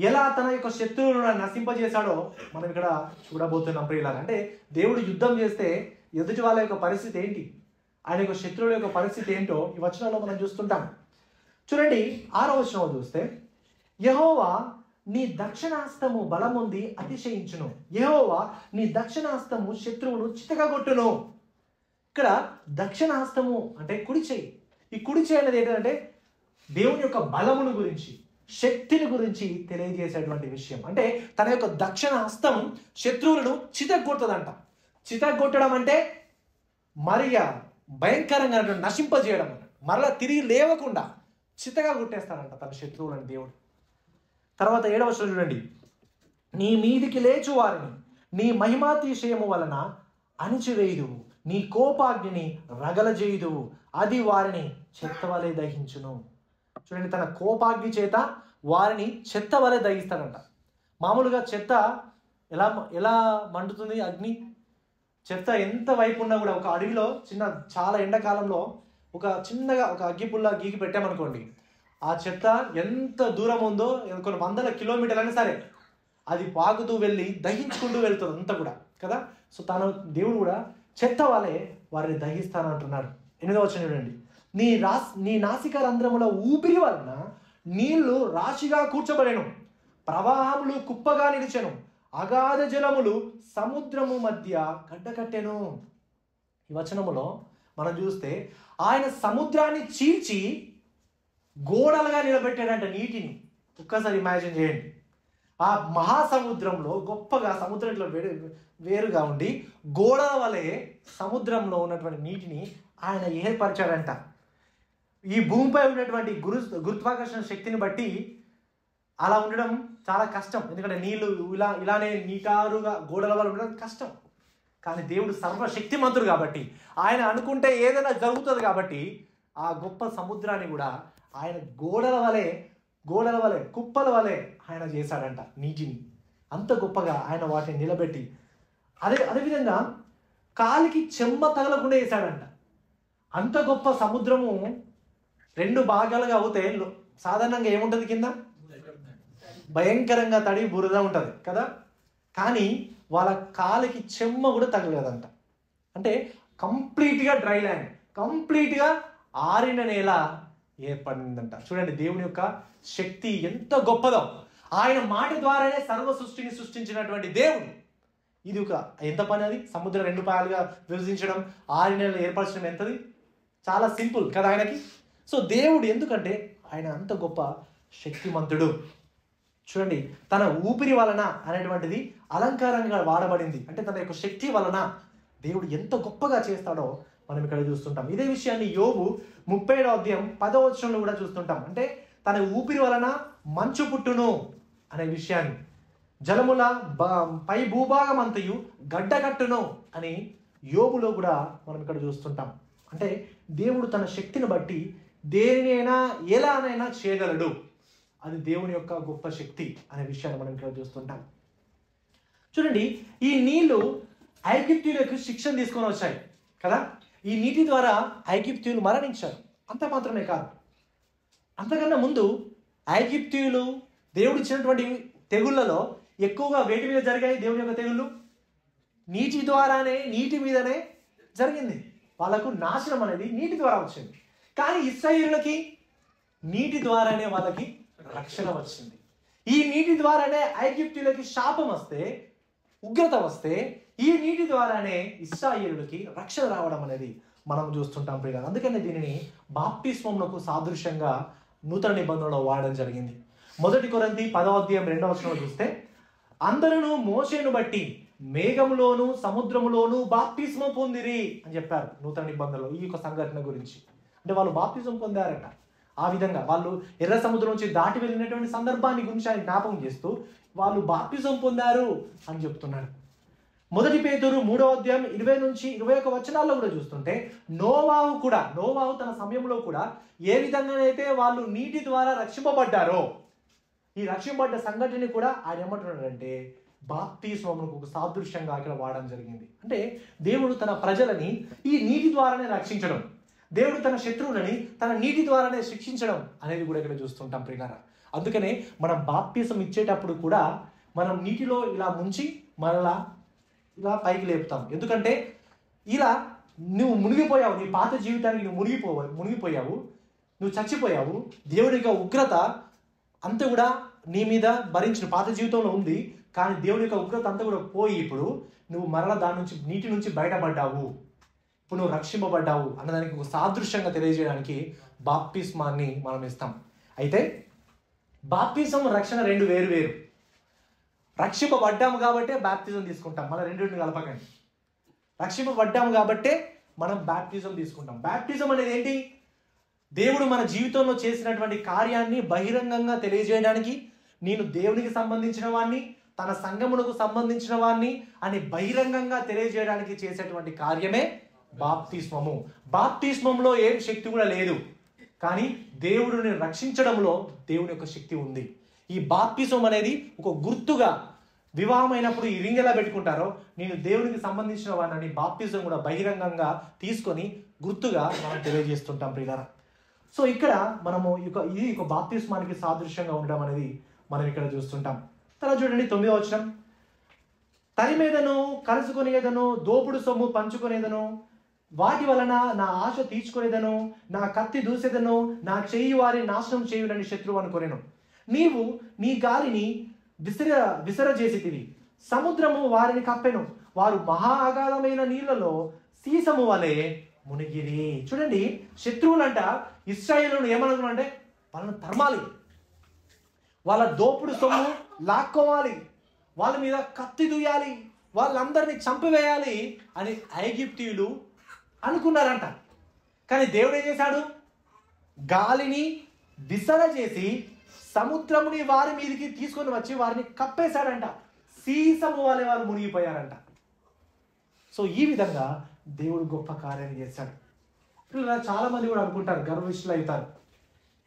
ఎలా తన యొక్క శత్రువులను నశింపజేశాడో మనం ఇక్కడ చూడబోతున్నాం ప్రియులారా. అంటే దేవుడు యుద్ధం చేస్తే ఎదుటి వాళ్ళ యొక్క పరిస్థితి ఏంటి, ఆయన యొక్క శత్రువుల యొక్క పరిస్థితి ఏంటో ఈ వచనాల్లో మనం చూస్తుంటాం. చూడండి 6వ వచనం చూస్తే, యెహోవా నీ దక్షిణాస్తము బలముంది అతిశయించును, యెహోవా నీ దక్షిణాస్తము శత్రువును చితకగొట్టును. ఇక్కడ దక్షిణాస్తము అంటే కుడి చేయి. ఈ కుడి చేయి అనేది ఏంటంటే దేవుని యొక్క బలమును గురించి, శక్తిని గురించి తెలియజేసేటువంటి విషయం. అంటే తన యొక్క దక్షిణ హస్తం శత్రువులను చితగొడుతుందంట. చితగొట్టడం అంటే మరిగా భయంకరంగా నశింపజేయడం, మరలా తిరిగి లేవకుండా చితగా కొట్టేస్తాడంట తన శత్రువులను దేవుడు. తర్వాత 7వ వచనం చూడండి, నీ మీదికి లేచు వారిని నీ మహిమాతిశయము వలన అణిచివేయుదువు, నీ కోపాగ్నిని రగలజేయుదువు, అది వారిని చెత్తవలే దహించును. చూడండి, తన కోపాగ్ని చేత వారిని చెత్త వలె దహిస్తాడంట. మామూలుగా చెత్త ఎలా ఎలా మండుతుంది? అగ్ని చెత్త ఎంత వైపు ఉన్నా కూడా, ఒక అడవిలో చాలా ఎండాకాలంలో చిన్నగా ఒక అగ్గిపుల్ల గీకి పెట్టామనుకోండి, ఆ చెత్త ఎంత దూరం ఉందో కొన్ని వందల కిలోమీటర్లైనా సరే అది పాకుతూ వెళ్ళి దహించుకుంటూ వెళ్తుంది అంతా కూడా కదా. సో దేవుడు కూడా చెత్త వలె వారిని దహిస్తానంటున్నాడు. 8వ వచనం చూడండి, నీ నాసిక రంధ్రముల ఊపిరి వలన నీళ్లు రాశిగా కూర్చబడెను, ప్రవాహములు కుప్పగా నిలిచెను, అగాధ జలములు సముద్రము మధ్య గడ్డకట్టెను. ఈ వచనములో మనం చూస్తే ఆయన సముద్రాన్ని చీల్చి గోడలుగా నిలబెట్టాడంట నీటిని. ఒక్కసారి ఇమాజిన్ చేయండి, ఆ మహాసముద్రంలో గొప్పగా సముద్రం ఇట్లా వేరుగా ఉండి గోడల వలె సముద్రంలో ఉన్నటువంటి నీటిని ఆయన ఏర్పరిచాడంట. ఈ భూమిపై ఉన్నటువంటి గురుత్వాకర్షణ శక్తిని బట్టి అలా ఉండడం చాలా కష్టం, ఎందుకంటే నీళ్లు ఇలానే నీటారుగా గోడల వల్ల ఉండడం కష్టం. కానీ దేవుడు సర్వశక్తిమంతుడు కాబట్టి, ఆయన అనుకుంటే ఏదైనా జరుగుతుంది కాబట్టి ఆ గొప్ప సముద్రాన్ని కూడా ఆయన గోడల వలె కుప్పల వలె ఆయన చేశాడంట నీటిని. అంత గొప్పగా ఆయన వాటిని నిలబెట్టి అదేవిధంగా కాలికి చెమ్మ తగలకుండా వేశాడంట. అంత గొప్ప సముద్రము 2 భాగాలుగా అవుతే సాధారణంగా ఏముంటుంది? కింద భయంకరంగా తడి బురద ఉంటుంది కదా. కానీ వాళ్ళ కాలికి చెమ్మ కూడా తగలేదంట. అంటే కంప్లీట్గా డ్రై ల్యాండ్, కంప్లీట్గా ఆరిన నేల ఏర్పడిందంట. చూడండి దేవుని యొక్క శక్తి ఎంత గొప్పదో. ఆయన మాట ద్వారానే సర్వ సృష్టిని సృష్టించినటువంటి దేవుడు. ఇది ఎంత పని అది? సముద్రం 2 పాయలుగా విభజించడం, ఆరిన నేల ఏర్పరచడం ఎంతది? చాలా సింపుల్ కదా ఆయనకి. సో దేవుడు ఎందుకంటే ఆయన అంత గొప్ప శక్తిమంతుడు. చూడండి, తన ఊపిరి వలన అనేటువంటిది అలంకారంగా వాడబడింది. అంటే తన యొక్క శక్తి వలన దేవుడు ఎంత గొప్పగా చేస్తాడో మనం ఇక్కడ చూస్తుంటాం. ఇదే విషయాన్ని యోబు 37వ అధ్యాయం 10వ వచనంలో కూడా చూస్తుంటాం. అంటే తన ఊపిరి వలన మంచు పుట్టును అనే విషయాన్ని, జలముల పై భూభాగం అంతయు గడ్డకట్టును అని యోబులో కూడా మనం ఇక్కడ చూస్తుంటాం. అంటే దేవుడు తన శక్తిని బట్టి దేనినైనా ఎలానైనా చేయగలడు. అది దేవుని యొక్క గొప్ప శక్తి అనే విషయాన్ని మనం ఇక్కడ చూస్తుంటాం. చూడండి, ఈ నీళ్లు ఐగుప్తీయులకు శిక్షణ తీసుకొని వచ్చాయి కదా. ఈ నీటి ద్వారా ఐగుప్తీయులు మరణించారు. అంత మాత్రమే కాదు, అంతకన్నా ముందు ఐగుప్తీయులు దేవుడు ఇచ్చినటువంటి తెగుళ్లలో ఎక్కువగా వేటి మీద జరిగాయి? దేవుని యొక్క తెగుళ్ళు నీటి మీదనే జరిగింది. వాళ్ళకు నాశనం అనేది నీటి ద్వారా వచ్చింది. కానీ ఇశ్రాయేలులకి నీటి ద్వారానే వాళ్ళకి రక్షణ వచ్చింది. ఈ నీటి ద్వారానే ఐగుప్తీయులకి శాపం వస్తే, ఉగ్రత వస్తే, ఈ నీటి ద్వారానే ఇశ్రాయేలులకి రక్షణ రావడం అనేది మనం చూస్తుంటాం ప్రియులారా. అందుకనే దీనిని బాప్తిస్మమునకు సాదృశ్యంగా నూతన నిబంధనలో వాడడం జరిగింది. 1 కొరింథీ 10వ అధ్యాయం 2వ వచనంలో చూస్తే, అందరూ మోషేను బట్టి మేఘములోను సముద్రములోను బాప్తిస్మం పొందిరి అని చెప్పారు నూతన నిబంధనలో ఈ యొక్క సంఘటన గురించి. అంటే వాళ్ళు బాప్తిజం పొందారట. ఆ విధంగా వాళ్ళు ఎర్ర సముద్రం నుంచి దాటి వెళ్ళినటువంటి సందర్భాన్ని గురించి ఆయన జ్ఞాపకం చేస్తూ వాళ్ళు బాప్తిజం పొందారు అని చెప్తున్నాడు. 1 పేతురు 3వ అధ్యాయం 20 నుంచి 21 వచనాల్లో కూడా చూస్తుంటే, నోవాహు తన సమయంలో కూడా ఏ విధంగానైతే వాళ్ళు నీటి ద్వారా రక్షింపబడ్డారో, ఈ రక్షింపబడ్డ సంఘటన కూడా ఆయన ఏమంటున్నాడంటే బాప్తిస్మమునకు ఒక సాదృశ్యంగా ఇక్కడ వాడడం జరిగింది. అంటే దేవుడు తన ప్రజలని ఈ నీటి ద్వారానే రక్షించడం, దేవుడు తన శత్రువులని తన నీటి ద్వారానే శిక్షించడం అనేది కూడా ఇక్కడ చూస్తుంటాం ప్రియులారా. అందుకనే మనం బాప్తిసం ఇచ్చేటప్పుడు కూడా మనం నీటిలో ఇలా ముంచి మరలా ఇలా పైకి లేపుతాం. ఎందుకంటే ఇలా నువ్వు మునిగిపోయావు, నీ పాత జీవితానికి నువ్వు మునిగిపోయావు, నువ్వు చచ్చిపోయావు, దేవుడి యొక్క ఉగ్రత అంతా కూడా నీ మీద భరించిన పాత జీవితంలో ఉంది, కానీ దేవుని యొక్క ఉగ్రత అంతా కూడా పోయి ఇప్పుడు నువ్వు మరలా దాని నుంచి నీటి నుంచి బయటపడ్డావు, ఇప్పుడు నువ్వు రక్షింపబడ్డావు అన్నదానికి ఒక సాదృశ్యంగా తెలియజేయడానికి బాప్తిస్మాన్ని మనం ఇస్తాం. అయితే బాప్తిజం రక్షణ రెండు వేరు. రక్షింపబడ్డాము కాబట్టే బాప్తిజం తీసుకుంటాం, మన రెండింటిని కలపకండి. రక్షింపబడ్డాము కాబట్టే మనం బాప్తిజం తీసుకుంటాం. బాప్తిజం అనేది ఏంటి? దేవుడు మన జీవితంలో చేసినటువంటి కార్యాన్ని బహిరంగంగా తెలియజేయడానికి, నేను దేవునికి సంబంధించిన వాడిని, తన సంఘమునకు సంబంధించిన వాడిని అని బహిరంగంగా తెలియజేయడానికి చేసేటువంటి కార్యమే బాప్తిస్మము. బాప్తిస్మంలో ఏం శక్తి కూడా లేదు, కానీ దేవుడిని రక్షించడంలో దేవుని యొక్క శక్తి ఉంది. ఈ బాప్తిస్మం అనేది ఒక గుర్తుగా, వివాహమైనప్పుడు ఈ రింగ్ ఎలా పెట్టుకుంటారో, నేను దేవునికి సంబంధించిన వాడిని బాప్తిజం కూడా బహిరంగంగా తీసుకొని గుర్తుగా మనం తెలియజేస్తుంటాం ప్రియులారా. సో ఇక్కడ మనము ఇది ఒక బాప్తిస్మానికి సాదృశ్యంగా ఉండడం అనేది మనం ఇక్కడ చూస్తుంటాం. తర్వాత చూడండి 9వ వచనం, తరి మీదను కలుసుకునేదను, దోపుడు సొమ్ము పంచుకునేదను, వాటి వలన నా ఆశ తీర్చుకునేదను, నా కత్తి దూసేదను, నా చెయ్యి వారి నాశనం చేయునని శత్రువు అనుకునేను. నీవు నీ గాలిని విసరజేసితివి, సముద్రము వారిని కప్పెను, వారు మహా అగాధమైన నీళ్లలో సీసము వలె మునిగిరి. చూడండి, శత్రువులంట ఇశ్రాయేలును ఏమనుకున్నారంటే వాళ్ళని తరమాలి, వాళ్ళ దోపుడు సొమ్ము లాక్కోవాలి, వాళ్ళ మీద కత్తి దూయాలి, వాళ్ళందరినీ చంపివేయాలి అని ఐగుప్తీయులు అనుకున్నారంట. కానీ దేవుడు ఏం చేశాడు? గాలిని విసర చేసి సముద్రముని వారి మీదకి తీసుకొని వచ్చి వారిని కప్పేశాడంట. సీసము వలె వారు మునిగిపోయారంట. సో ఈ విధంగా దేవుడు గొప్ప కార్యాన్ని చేశాడు. చాలా మంది కూడా అనుకుంటారు, గర్విష్ఠులు అవుతారు.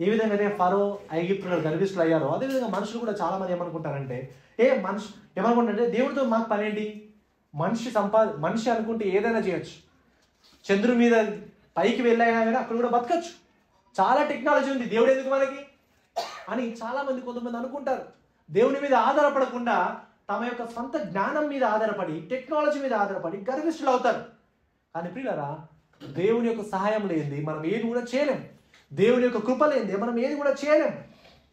ఏ విధంగా అయితే ఫరో ఐగుప్తులు గర్విష్ఠులు అయ్యారో, అదేవిధంగా మనుషులు కూడా చాలా మంది ఏమనుకుంటారంటే, ఏమనుకుంటారంటే దేవుడితో మాకు పని ఏంటి? మనిషి అనుకుంటే ఏదైనా చేయొచ్చు, చంద్రుడి మీద పైకి వెళ్ళైనా కానీ అక్కడ కూడా బతకచ్చు, చాలా టెక్నాలజీ ఉంది, దేవుడు ఎందుకు మనకి అని చాలా మంది కొంతమంది అనుకుంటారు. దేవుని మీద ఆధారపడకుండా తమ యొక్క సొంత జ్ఞానం మీద ఆధారపడి, టెక్నాలజీ మీద ఆధారపడి గర్విష్ఠులు అవుతారు. కానీ ప్రియులారా, దేవుని యొక్క సహాయం లేనిది మనం ఏది కూడా చేయలేం. దేవుని యొక్క కృప లేనిది మనం ఏది కూడా చేయలేం.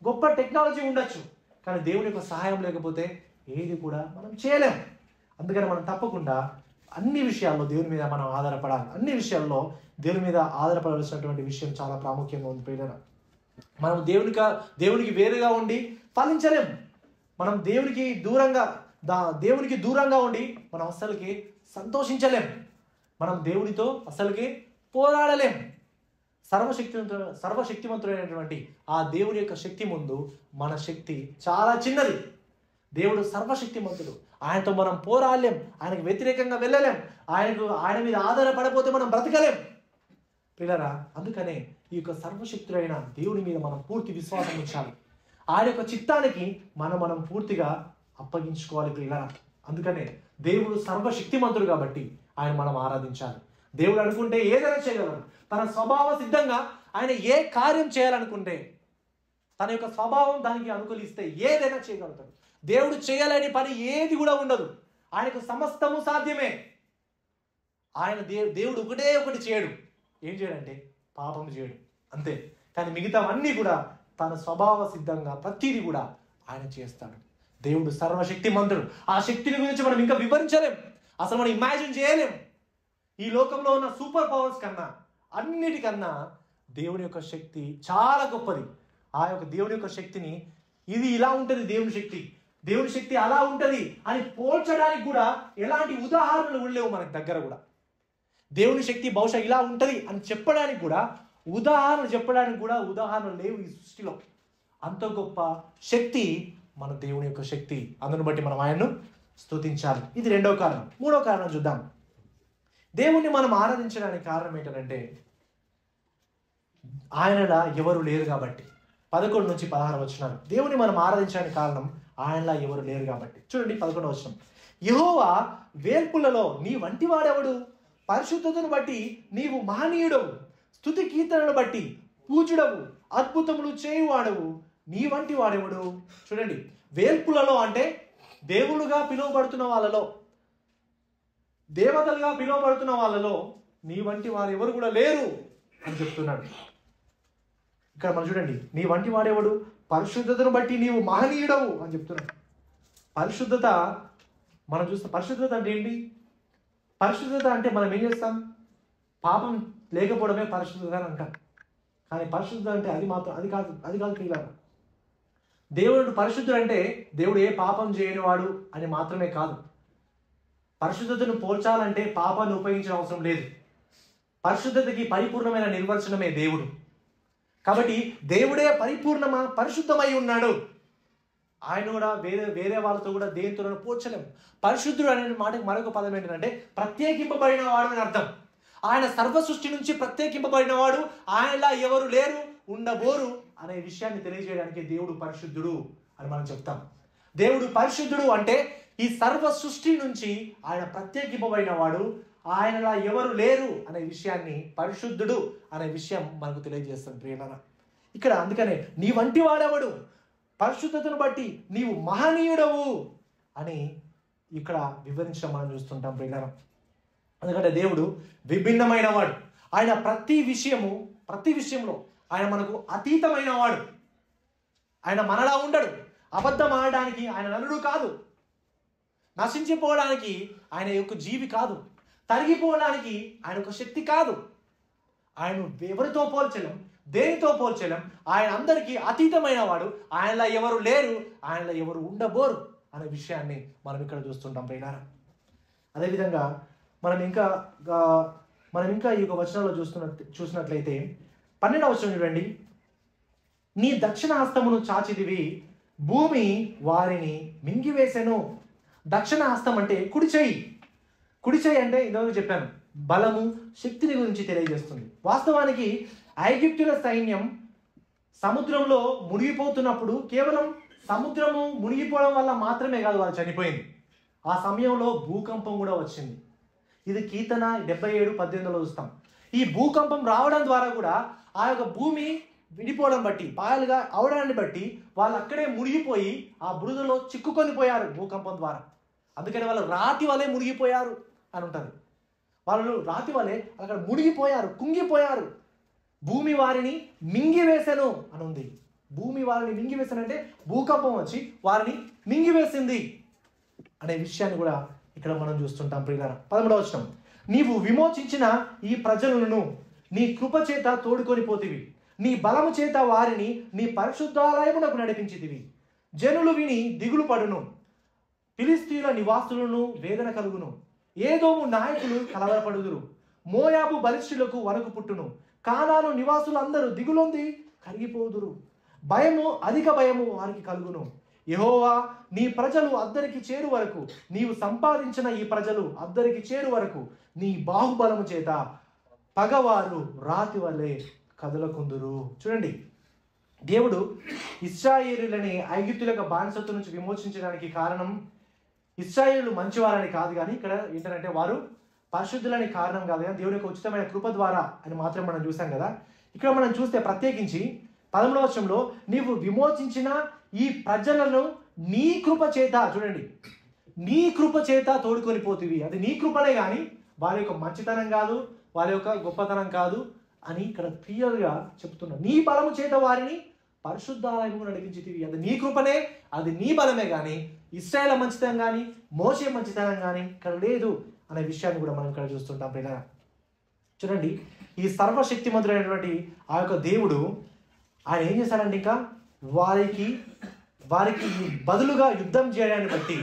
గొప్ప టెక్నాలజీ ఉండొచ్చు, కానీ దేవుని యొక్క సహాయం లేకపోతే ఏది కూడా మనం చేయలేం. అందుకని మనం తప్పకుండా అన్ని విషయాల్లో దేవుని మీద మనం ఆధారపడాలి. అన్ని విషయాల్లో దేవుని మీద ఆధారపడాల్సినటువంటి విషయం చాలా ప్రాముఖ్యంగా ఉంది ప్రియులారా. మనం దేవునికి వేరుగా ఉండి ఫలించలేం. మనం దేవునికి దూరంగా ఉండి మనం అస్సలకి సంతోషించలేం. మనం దేవునితో అస్సలకి పోరాడలేం. సర్వశక్తివంతుడైనటువంటి ఆ దేవుని యొక్క శక్తి ముందు మన శక్తి చాలా చిన్నది. దేవుడు సర్వశక్తిమంతుడు, ఆయనతో మనం పోరాడలేం, ఆయనకు వ్యతిరేకంగా వెళ్ళలేం, ఆయన మీద ఆధారపడపోతే మనం బ్రతకలేం పిల్లరా. అందుకనే ఈ యొక్క సర్వశక్తుడైన దేవుని మీద మనం పూర్తి విశ్వాసం ఉంచాలి. ఆయన యొక్క చిత్తానికి మనం పూర్తిగా అప్పగించుకోవాలి పిల్లరా. అందుకనే దేవుడు సర్వశక్తిమంతుడు కాబట్టి ఆయన మనం ఆరాధించాలి. దేవుడు అనుకుంటే ఏదైనా చేయగలరు. తన స్వభావ సిద్ధంగా ఆయన ఏ కార్యం చేయాలనుకుంటే, తన యొక్క స్వభావం దానికి అనుకూలిస్తే ఏదైనా చేయగలుగుతాడు. దేవుడు చేయలేని పని ఏది కూడా ఉండదు. ఆయనకు సమస్తము సాధ్యమే. దేవుడు ఒకటి చేయడు. ఏం చేయడంటే పాపం చేయడు, అంతే. కానీ మిగతావన్నీ కూడా తన స్వభావ సిద్ధంగా ప్రతిదీ కూడా ఆయన చేస్తాడు. దేవుడు సర్వశక్తిమంతుడు. ఆ శక్తిని గురించి మనం ఇంకా వివరించలేం, అసలు మనం ఇమాజిన్ చేయలేం. ఈ లోకంలో ఉన్న సూపర్ పవర్స్ కన్నా, అన్నిటికన్నా దేవుని యొక్క శక్తి చాలా గొప్పది. ఆ యొక్క దేవుని యొక్క శక్తిని, ఇది ఇలా ఉంటుంది దేవుని శక్తి అలా ఉంటుంది అని పోల్చడానికి కూడా ఎలాంటి ఉదాహరణలు ఉండలేవు మనకు దగ్గర కూడా. దేవుని శక్తి బహుశా ఇలా ఉంటుంది అని చెప్పడానికి కూడా ఉదాహరణలు లేవు ఈ సృష్టిలో. అంత గొప్ప శక్తి మన దేవుని యొక్క శక్తి. అందును బట్టి మనం ఆయన్ను స్తుతించాలి. ఇది రెండవ కారణం. మూడవ కారణం చూద్దాం. దేవుణ్ణి మనం ఆరాధించడానికి కారణం ఏంటంటే ఆయనలా ఎవరు లేరు కాబట్టి. 11 నుంచి 16 వచనాలు. దేవుని మనం ఆరాధించడానికి కారణం ఆయనలా ఎవరు లేరు కాబట్టి. చూడండి 11వ వచనం. యెహోవా వేల్పులలో నీ వంటి వాడెవడు? పరిశుద్ధతను బట్టి నీవు మహనీయుడవు, స్తుతి కీర్తనను బట్టి పూజుడవు, అద్భుతములు చేయువాడవు, నీ వంటి వాడెవడు? చూడండి, వేల్పులలో అంటే దేవుడుగా పిలువబడుతున్న వాళ్ళలో, దేవతలుగా పిలువబడుతున్న వాళ్ళలో నీ వంటి వారు ఎవరు కూడా లేరు అని చెప్తున్నాడు. ఇక్కడ మనం చూడండి, నీ వంటి వాడేవాడు, పరిశుద్ధతను బట్టి నీవు మహనీయుడవు అని చెప్తున్నాడు. పరిశుద్ధత మనం చూస్తే, పరిశుద్ధత అంటే ఏంటి? పరిశుద్ధత అంటే మనం ఏం చేస్తాం? పాపం లేకపోవడమే పరిశుద్ధత అని అంటాం. కానీ పరిశుద్ధత అంటే అది కాదు ప్రియులారా. దేవుడు పరిశుద్ధుడు అంటే దేవుడు ఏ పాపం చేయని వాడు అని మాత్రమే కాదు. పరిశుద్ధతను పోల్చాలంటే పాపాన్ని ఉపయోగించిన అవసరం లేదు. పరిశుద్ధతకి పరిపూర్ణమైన నిర్వచనమే దేవుడు. కాబట్టి దేవుడే పరిశుద్ధమై ఉన్నాడు. ఆయన కూడా వేరే వాళ్ళతో కూడా దేనితో పోల్చలేము. పరిశుద్ధుడు అనే మాటకి మరొక పదం ఏంటంటే ప్రత్యేకింపబడిన వాడు అని అర్థం. ఆయన సర్వ సృష్టి నుంచి ప్రత్యేకింపబడిన వాడు, ఆయనలా ఎవరు లేరు, ఉండబోరు అనే విషయాన్ని తెలియజేయడానికి దేవుడు పరిశుద్ధుడు అని మనం చెప్తాం. దేవుడు పరిశుద్ధుడు అంటే ఈ సర్వ సృష్టి నుంచి ఆయన ప్రత్యేకింపబడిన వాడు, ఆయనలా ఎవరు లేరు అనే విషయాన్ని పరిశుద్ధుడు అనే విషయం మనకు తెలియజేస్తాం ప్రియులారా. ఇక్కడ అందుకనే నీ వంటి వాడెవడు, పరిశుద్ధతను బట్టి నీవు మహనీయుడవు అని ఇక్కడ వివరించడం మనం చూస్తుంటాం ప్రియులారా. ఎందుకంటే దేవుడు విభిన్నమైన వాడు. ఆయన ప్రతి విషయంలో ఆయన మనకు అతీతమైన వాడు. ఆయన మనలా ఉండడు. అబద్ధం ఆడడానికి ఆయన నరుడు కాదు. నశించిపోవడానికి ఆయన యొక్క జీవి కాదు. తరిగిపోవడానికి ఆయన ఒక శక్తి కాదు. ఆయన ఎవరితో పోల్చలేం, దేనితో పోల్చలేం. ఆయన అందరికీ అతీతమైన వాడు. ఆయనలా ఎవరు లేరు, ఆయనలా ఎవరు ఉండబోరు అనే విషయాన్ని మనం ఇక్కడ చూస్తుంటాం ప్రియులారా. అదేవిధంగా మనం ఇంకా ఈ యొక్క వచనంలో చూసినట్లయితే 12వ వచనం చూడండి. నీ దక్షిణ హస్తమును చాచిదివి, భూమి వారిని మింగివేసెను. దక్షిణ హస్తం అంటే కుడి చెయ్యి అంటే ఇంతవరకు చెప్పాను, బలము, శక్తిని గురించి తెలియజేస్తుంది. వాస్తవానికి ఐగుప్తుల సైన్యం సముద్రంలో మునిగిపోతున్నప్పుడు కేవలం సముద్రము మునిగిపోవడం వల్ల మాత్రమే కాదు వాళ్ళు చనిపోయింది. ఆ సమయంలో భూకంపం కూడా వచ్చింది. ఇది కీర్తన 77:18 చూస్తాం. ఈ భూకంపం రావడం ద్వారా కూడా ఆ యొక్క భూమి విడిపోవడం బట్టి, పాయలుగా అవడాన్ని బట్టి వాళ్ళు అక్కడే మునిగిపోయి ఆ బురదలో చిక్కుకొని పోయారు భూకంపం ద్వారా. అందుకని వాళ్ళు రాతి వలె మునిగిపోయారు అని ఉంటుంది. వాళ్ళు రాతి వలె అక్కడ మునిగిపోయారు, కుంగిపోయారు. భూమి వారిని మింగివేసెను అని ఉంది. భూమి వారిని మింగివేసెను అంటే భూకంపం వచ్చి వారిని మింగివేసింది అనే విషయాన్ని కూడా ఇక్కడ మనం చూస్తుంటాం ప్రియులారా. 13వ వచనం, నీవు విమోచించిన ఈ ప్రజలను నీ కృప చేత తోడుకొని పోతివి, నీ బలము చేత వారిని నీ పరిశుద్ధాలయమునకు నడిపించితివి. జనులు విని దిగులు పడును, ఫిలిష్తీయుల నివాసులను వేదన కలుగును, ఏదోము నాయకులు కలవరపడుదురు, మోయాబు బలిష్ఠులకు వణుకు పుట్టును, కానాను నివాసులందరూ దిగులొంది కరిగిపోదురు, అధిక భయము వారికి కలుగును. యెహోవా, నీ ప్రజలు అద్దరికి చేరు వరకు, నీవు సంపాదించిన ఈ ప్రజలు అద్దరికి చేరు వరకు నీ బాహుబలము చేత పగవారు రాతి వలె కదలకుందురు. చూడండి, దేవుడు ఇశ్రాయేలులని ఐగుప్తుల బానిసత్వం నుంచి విమోచించడానికి కారణం ఇశ్రాయేలు మంచివారని కాదు, కానీ ఇక్కడ ఏంటంటే వారు పరిశుద్ధులని కారణం కాదు, కానీ దేవుని యొక్క ఉచితమైన కృప ద్వారా అని మాత్రం మనం చూసాం కదా. ఇక్కడ మనం చూస్తే ప్రత్యేకించి 13వ వచనంలో నీవు విమోచించిన ఈ ప్రజలను నీ కృప చేత, చూడండి, నీ కృప చేత తోడుకొని పోతివి. అది నీ కృపనే కానీ వారి యొక్క మంచితనం కాదు, వారి యొక్క గొప్పతనం కాదు అని ఇక్కడ క్లియర్గా చెప్తున్నా. నీ బలము చేత వారిని పరిశుద్ధాలయము నడిపించితివి. అది నీ కృపనే, అది నీ బలమే కానీ ఇశ్రాయేలు మంచితనం కానీ మోషే మంచితనం కానీ ఇక్కడ లేదు అనే విషయాన్ని కూడా మనం ఇక్కడ చూస్తుంటాం ప్రియులారా. చూడండి, ఈ సర్వశక్తిమంతుడైనటువంటి ఆ యొక్క దేవుడు ఆయన ఏం చేశారంటే ఇంకా వారికి బదులుగా యుద్ధం చేయడాన్ని బట్టి,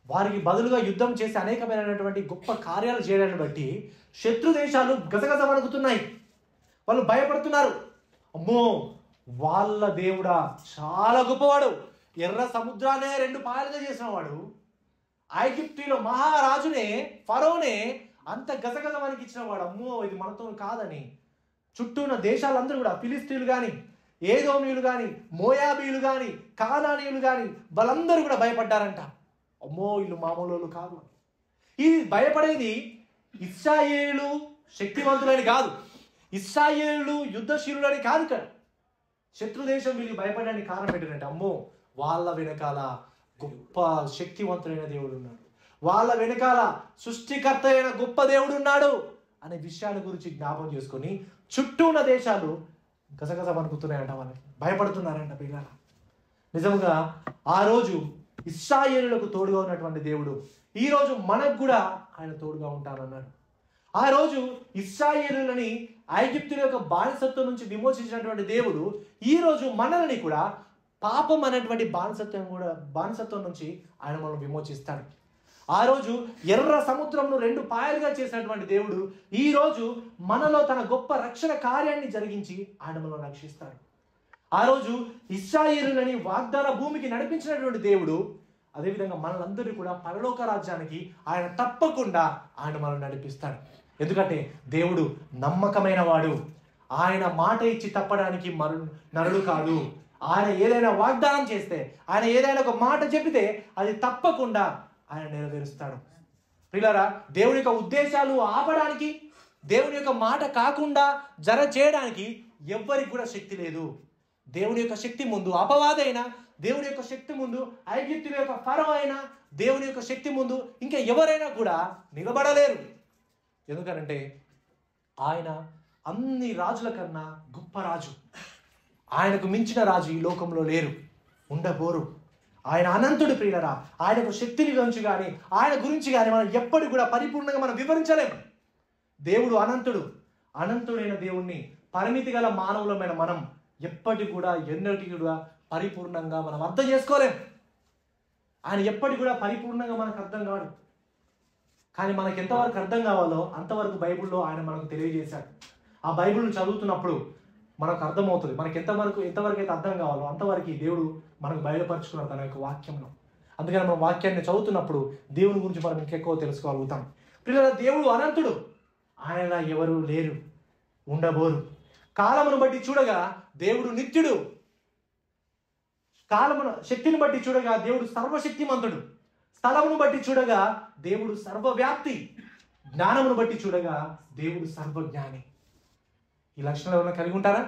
వారికి బదులుగా యుద్ధం చేసి అనేకమైనటువంటి గొప్ప కార్యాలు చేయడాన్ని బట్టి శత్రు దేశాలు గజగజ వణుకుతున్నాయి. వాళ్ళు భయపడుతున్నారు. అమ్మో, వాళ్ళ దేవుడా చాలా గొప్పవాడు, ఎర్ర సముద్రాన్ని 2 పాయలుగా చేసిన వాడు, ఐగుప్తులో మహారాజునే ఫరోనే అంత గజగజ వణికించిన వాడు, అమ్మో ఇది మనతో కాదని చుట్టూ ఉన్న దేశాలందరూ కూడా, ఫిలిష్తీయులు కానీ, ఏదోమీయులు కానీ, మోయాబీయులు కానీ, కానానీయులు కానీ వాళ్ళందరూ కూడా భయపడ్డారంట. అమ్మో వీళ్ళు మామూలు కాదు. ఈ భయపడేది ఇశ్రాయేలు శక్తివంతులని కాదు, ఇశ్రాయేలు యుద్ధశీలులని కాదు. ఇక్కడ శత్రుదేశం వీళ్ళు భయపడడానికి కారణం ఏంటంటే, అమ్మో వాళ్ళ వెనకాల గొప్ప శక్తివంతుడైన దేవుడు ఉన్నాడు, వాళ్ళ వెనకాల సృష్టికర్త అయిన గొప్ప దేవుడు ఉన్నాడు అనే విషయాల గురించి జ్ఞాపకం చేసుకొని చుట్టూ ఉన్న దేశాలు గసగస వణుకుతున్నాయంట, వాళ్ళకి భయపడుతున్నారంట పిల్లల. నిజంగా ఆ రోజు ఇశ్రాయేలులకు తోడుగా ఉన్నటువంటి దేవుడు ఈ రోజు మనకు కూడా ఆయన తోడుగా ఉంటానన్నాడు. ఆ రోజు ఇశ్రాయేలులని ఐగుప్తుల యొక్క బానిసత్వం నుంచి విమోచించినటువంటి దేవుడు ఈ రోజు మనల్ని కూడా పాపం అనేటువంటి బానిసత్వం నుంచి ఆయన మనల్ని విమోచిస్తాడు. ఆ రోజు ఎర్ర సముద్రంను 2 పాయలుగా చేసినటువంటి దేవుడు ఈ రోజు మనలో తన గొప్ప రక్షణ కార్యాన్ని జరిగించి ఆయన మనల్ని రక్షిస్తాడు. ఆ రోజు ఇశ్రాయేలులని వాగ్దాన భూమికి నడిపించినటువంటి దేవుడు అదేవిధంగా మనలందరినీ కూడా పరలోక రాజ్యానికి ఆయన తప్పకుండా ఆయన మనల్ని నడిపిస్తాడు. ఎందుకంటే దేవుడు నమ్మకమైన వాడు. ఆయన మాట ఇచ్చి తప్పడానికి నరుడు కాదు. ఆయన ఏదైనా వాగ్దానం చేస్తే, ఆయన ఏదైనా ఒక మాట చెబితే అది తప్పకుండా ఆయన నెరవేరుస్తాడు. ప్రియులారా, దేవుని యొక్క ఉద్దేశాలు ఆపడానికి, దేవుని యొక్క మాట కాకుండా చేయడానికి ఎవ్వరికి కూడా శక్తి లేదు. దేవుని యొక్క శక్తి ముందు అపవాదైనా, దేవుని యొక్క శక్తి ముందు ఐగుప్తుల యొక్క ఫరో అయినా, దేవుని యొక్క శక్తి ముందు ఇంకా ఎవరైనా కూడా నిలబడలేరు. ఎందుకనంటే ఆయన అన్ని రాజుల కన్నా గొప్ప రాజు. ఆయనకు మించిన రాజు ఈ లోకంలో లేరు, ఉండబోరు. ఆయన అనంతుడు ప్రియులరా. ఆయనకు శక్తిని గురించి కానీ ఆయన గురించి కానీ మనం ఎప్పటికి కూడా పరిపూర్ణంగా మనం వివరించలేము. దేవుడు అనంతుడైన దేవుణ్ణి పరిమితి గల మానవులమైన మనం ఎప్పటికి కూడా ఎన్నటికి కూడా పరిపూర్ణంగా మనం అర్థం చేసుకోలేము. ఆయన ఎప్పటికి కూడా పరిపూర్ణంగా మనకు అర్థం కాడు. కానీ మనకు ఎంతవరకు అర్థం కావాలో అంతవరకు బైబిల్లో ఆయన మనకు తెలియజేశాడు. ఆ బైబిల్ని చదువుతున్నప్పుడు మనకు అర్థమవుతుంది. మనకి ఎంతవరకు అయితే అర్థం కావాలో అంతవరకు దేవుడు మనకు బయలుపరుచుకున్నాడు తన యొక్క వాక్యంలో. అందుకని మనం వాక్యాన్ని చదువుతున్నప్పుడు దేవుని గురించి మనం ఇంకెక్కువ తెలుసుకోగలుగుతాం. పిల్లల, దేవుడు అనంతుడు. ఆయనలా ఎవరు లేరు, ఉండబోరు. కాలమును బట్టి చూడగా దేవుడు నిత్యుడు. శక్తిని బట్టి చూడగా దేవుడు సర్వశక్తిమంతుడు. స్థలమును బట్టి చూడగా దేవుడు సర్వవ్యాప్తి. జ్ఞానమును బట్టి చూడగా దేవుడు సర్వజ్ఞాని. ఈ లక్షణాలు ఏమైనా కలిగి ఉంటారా?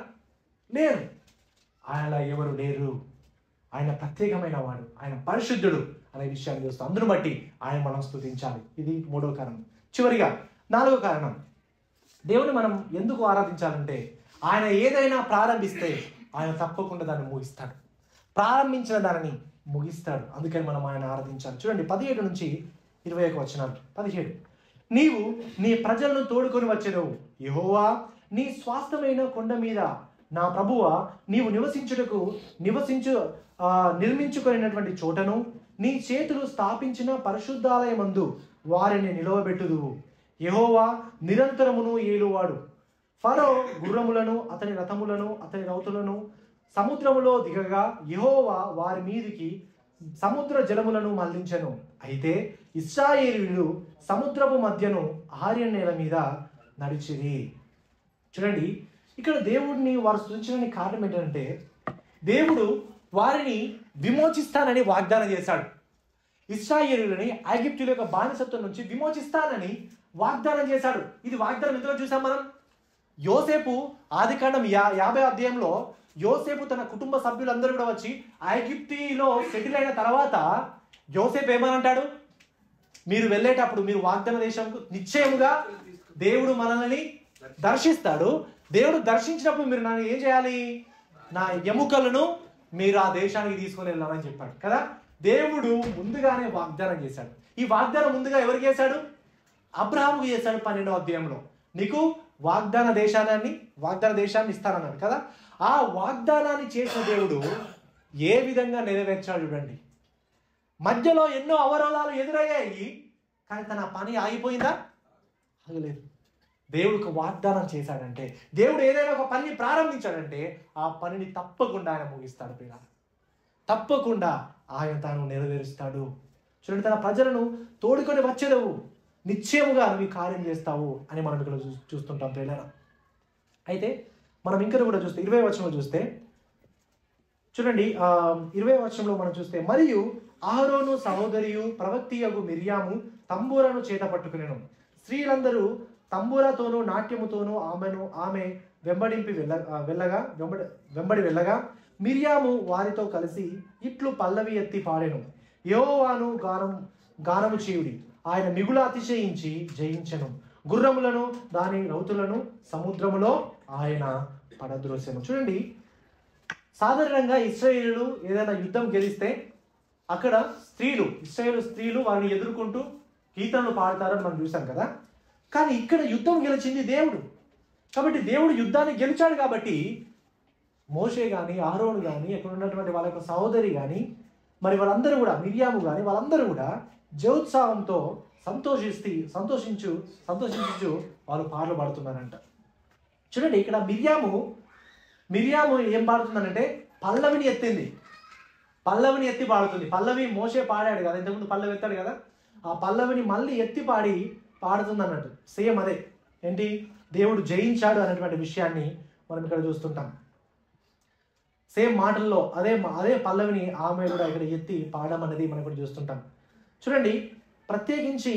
లేరు. ఆయనలా ఎవరు లేరు. ఆయన ప్రత్యేకమైన వాడు, ఆయన పరిశుద్ధుడు అనే విషయాన్ని చూస్తాం. అందును బట్టి ఆయన మనం స్తుతించాలి. ఇది 3వ కారణం. చివరిగా 4వ కారణం, దేవుని మనం ఎందుకు ఆరాధించాలంటే ఆయన ఏదైనా ప్రారంభిస్తే ఆయన తప్పకుండా దాన్ని ముగిస్తాడు. ప్రారంభించిన దానిని ముగిస్తాడు. అందుకని మనం ఆయన ఆరాధించాలి. చూడండి 17 నుంచి 21 వచనాలు. 17, నీవు నీ ప్రజలను తోడుకొని వచ్చెదవు. యెహోవా, నీ స్వాస్థమైన కొండ మీద నా ప్రభువా, నీవు నిర్మించుకొనినటువంటి చోటను నీ చేతులు స్థాపించిన పరిశుద్ధాలయమందు వారిని నిలవబెట్టుదువు. యెహోవా నిరంతరమును ఏలువాడు. ఫరో గుర్రములను, అతని రథములను, అతని రౌతులను సముద్రములో దిగగా యెహోవా వారి మీదికి సముద్ర జలములను మళ్లించెను. అయితే ఇశ్రాయేలీయులు సముద్రపు మధ్యను ఆర్య నేల మీద నడిచిరి. చూడండి, ఇక్కడ దేవుడిని వారు స్తుతించడానికి కారణం ఏంటంటే దేవుడు వారిని విమోచిస్తానని వాగ్దానం చేశాడు. ఇశ్రాయేలీయులని ఐగుప్తుల యొక్క బానిసత్వం నుంచి విమోచిస్తానని వాగ్దానం చేశాడు. ఇది వాగ్దానం ఎంతో చూసాం మనం. యోసేపు ఆదికాండం 50వ అధ్యాయంలో యోసేపు తన కుటుంబ సభ్యులందరూ కూడా వచ్చి ఐగుప్తులో సెటిల్ అయిన తర్వాత యోసేపు ఏమనంటాడు? మీరు వెళ్ళేటప్పుడు మీరు వాగ్దాన దేశంకు నిశ్చయముగా దేవుడు మనల్ని దర్శిస్తాడు. దేవుడు దర్శించినప్పుడు మీరు నన్ను ఏం చేయాలి? నా ఎముకలను మీరు ఆ దేశానికి తీసుకొని వెళ్ళాలని చెప్పాడు కదా. దేవుడు ముందుగానే వాగ్దానం చేశాడు. ఈ వాగ్దానం ముందుగా ఎవరికి చేశాడు? అబ్రహాముకు చేశాడు. 12వ అధ్యాయంలో నీకు వాగ్దాన దేశాన్ని ఇస్తానన్నాడు కదా. ఆ వాగ్దానాన్ని చేసిన దేవుడు ఏ విధంగా నెరవేర్చాడు చూడండి. మధ్యలో ఎన్నో అవరోధాలు ఎదురయ్యాయి, కానీ తన పని ఆగిపోయిందా? ఆగలేదు. దేవుడికి వాగ్దానం చేశాడంటే, దేవుడు ఏదైనా ఒక పనిని ప్రారంభించాడంటే ఆ పనిని తప్పకుండా ఆయన ముగిస్తాడు పిల్లలు. తప్పకుండా ఆయన తాను నెరవేరుస్తాడు. చూడండి, తన ప్రజలను తోడుకొని వచ్చేదవు, నిశ్చయముగా నువ్వు కార్యం చేస్తావు అని మనం ఇక్కడ చూస్తుంటాం పిల్లలు. అయితే మనం ఇంకా కూడా చూస్తే 20వ వచనంలో చూస్తే చూడండి, 20వ వచనంలో మనం చూస్తే, మరియు అహరోను సహోదరియు ప్రవక్తియగు మిర్యాము తంబూరను చేత పట్టుకునేను. స్త్రీలందరూ తంబూరతోనూ నాట్యముతోనూ ఆమె వెంబడి వెళ్ళగా మిర్యాము వారితో కలిసి ఇట్లు పల్లవి ఎత్తి పాడెను. యెహోవాను గానము చేయుడి, ఆయన మిగుల అతిశయించి జయించెను. గుర్రములను దాని రౌతులను సముద్రములో ఆయన పడద్రోసెను. చూడండి, సాధారణంగా ఇశ్రాయేలీయులు ఏదైనా యుద్ధం గెలిస్తే అక్కడ ఇశ్రాయేలు స్త్రీలు వారిని ఎదుర్కొంటూ కీర్తనలు పాడతారని మనం చూసాం కదా. కానీ ఇక్కడ యుద్ధం గెలిచింది దేవుడు. కాబట్టి దేవుడు యుద్ధాన్ని గెలిచాడు కాబట్టి మోషే కానీ, అహరోను కానీ, అక్కడ ఉన్నటువంటి వాళ్ళ యొక్క సహోదరి కానీ, మరి వాళ్ళందరూ కూడా, మిర్యాము కానీ, వాళ్ళందరూ కూడా జయోత్సాహంతో సంతోషించు వాళ్ళు పాటలు పాడుతున్నారంట. చూడండి, ఇక్కడ మిర్యాము ఏం పాడుతుందనంటే పల్లవిని ఎత్తి పాడుతుంది. పల్లవి మోషే పాడాడు కదా, ఇంతకుముందు పల్లవి ఎత్తాడు కదా, ఆ పల్లవిని మళ్ళీ ఎత్తి పాడుతుంది అన్నట్టు. సేమ్ అదే ఏంటి, దేవుడు జయించాడు అనేటువంటి విషయాన్ని మనం ఇక్కడ చూస్తుంటాం. సేమ్ మాటల్లో అదే పల్లవిని ఆమె కూడా ఇక్కడ ఎత్తి పాడడం అనేది మనం ఇక్కడ చూస్తుంటాం. చూడండి, ప్రత్యేకించి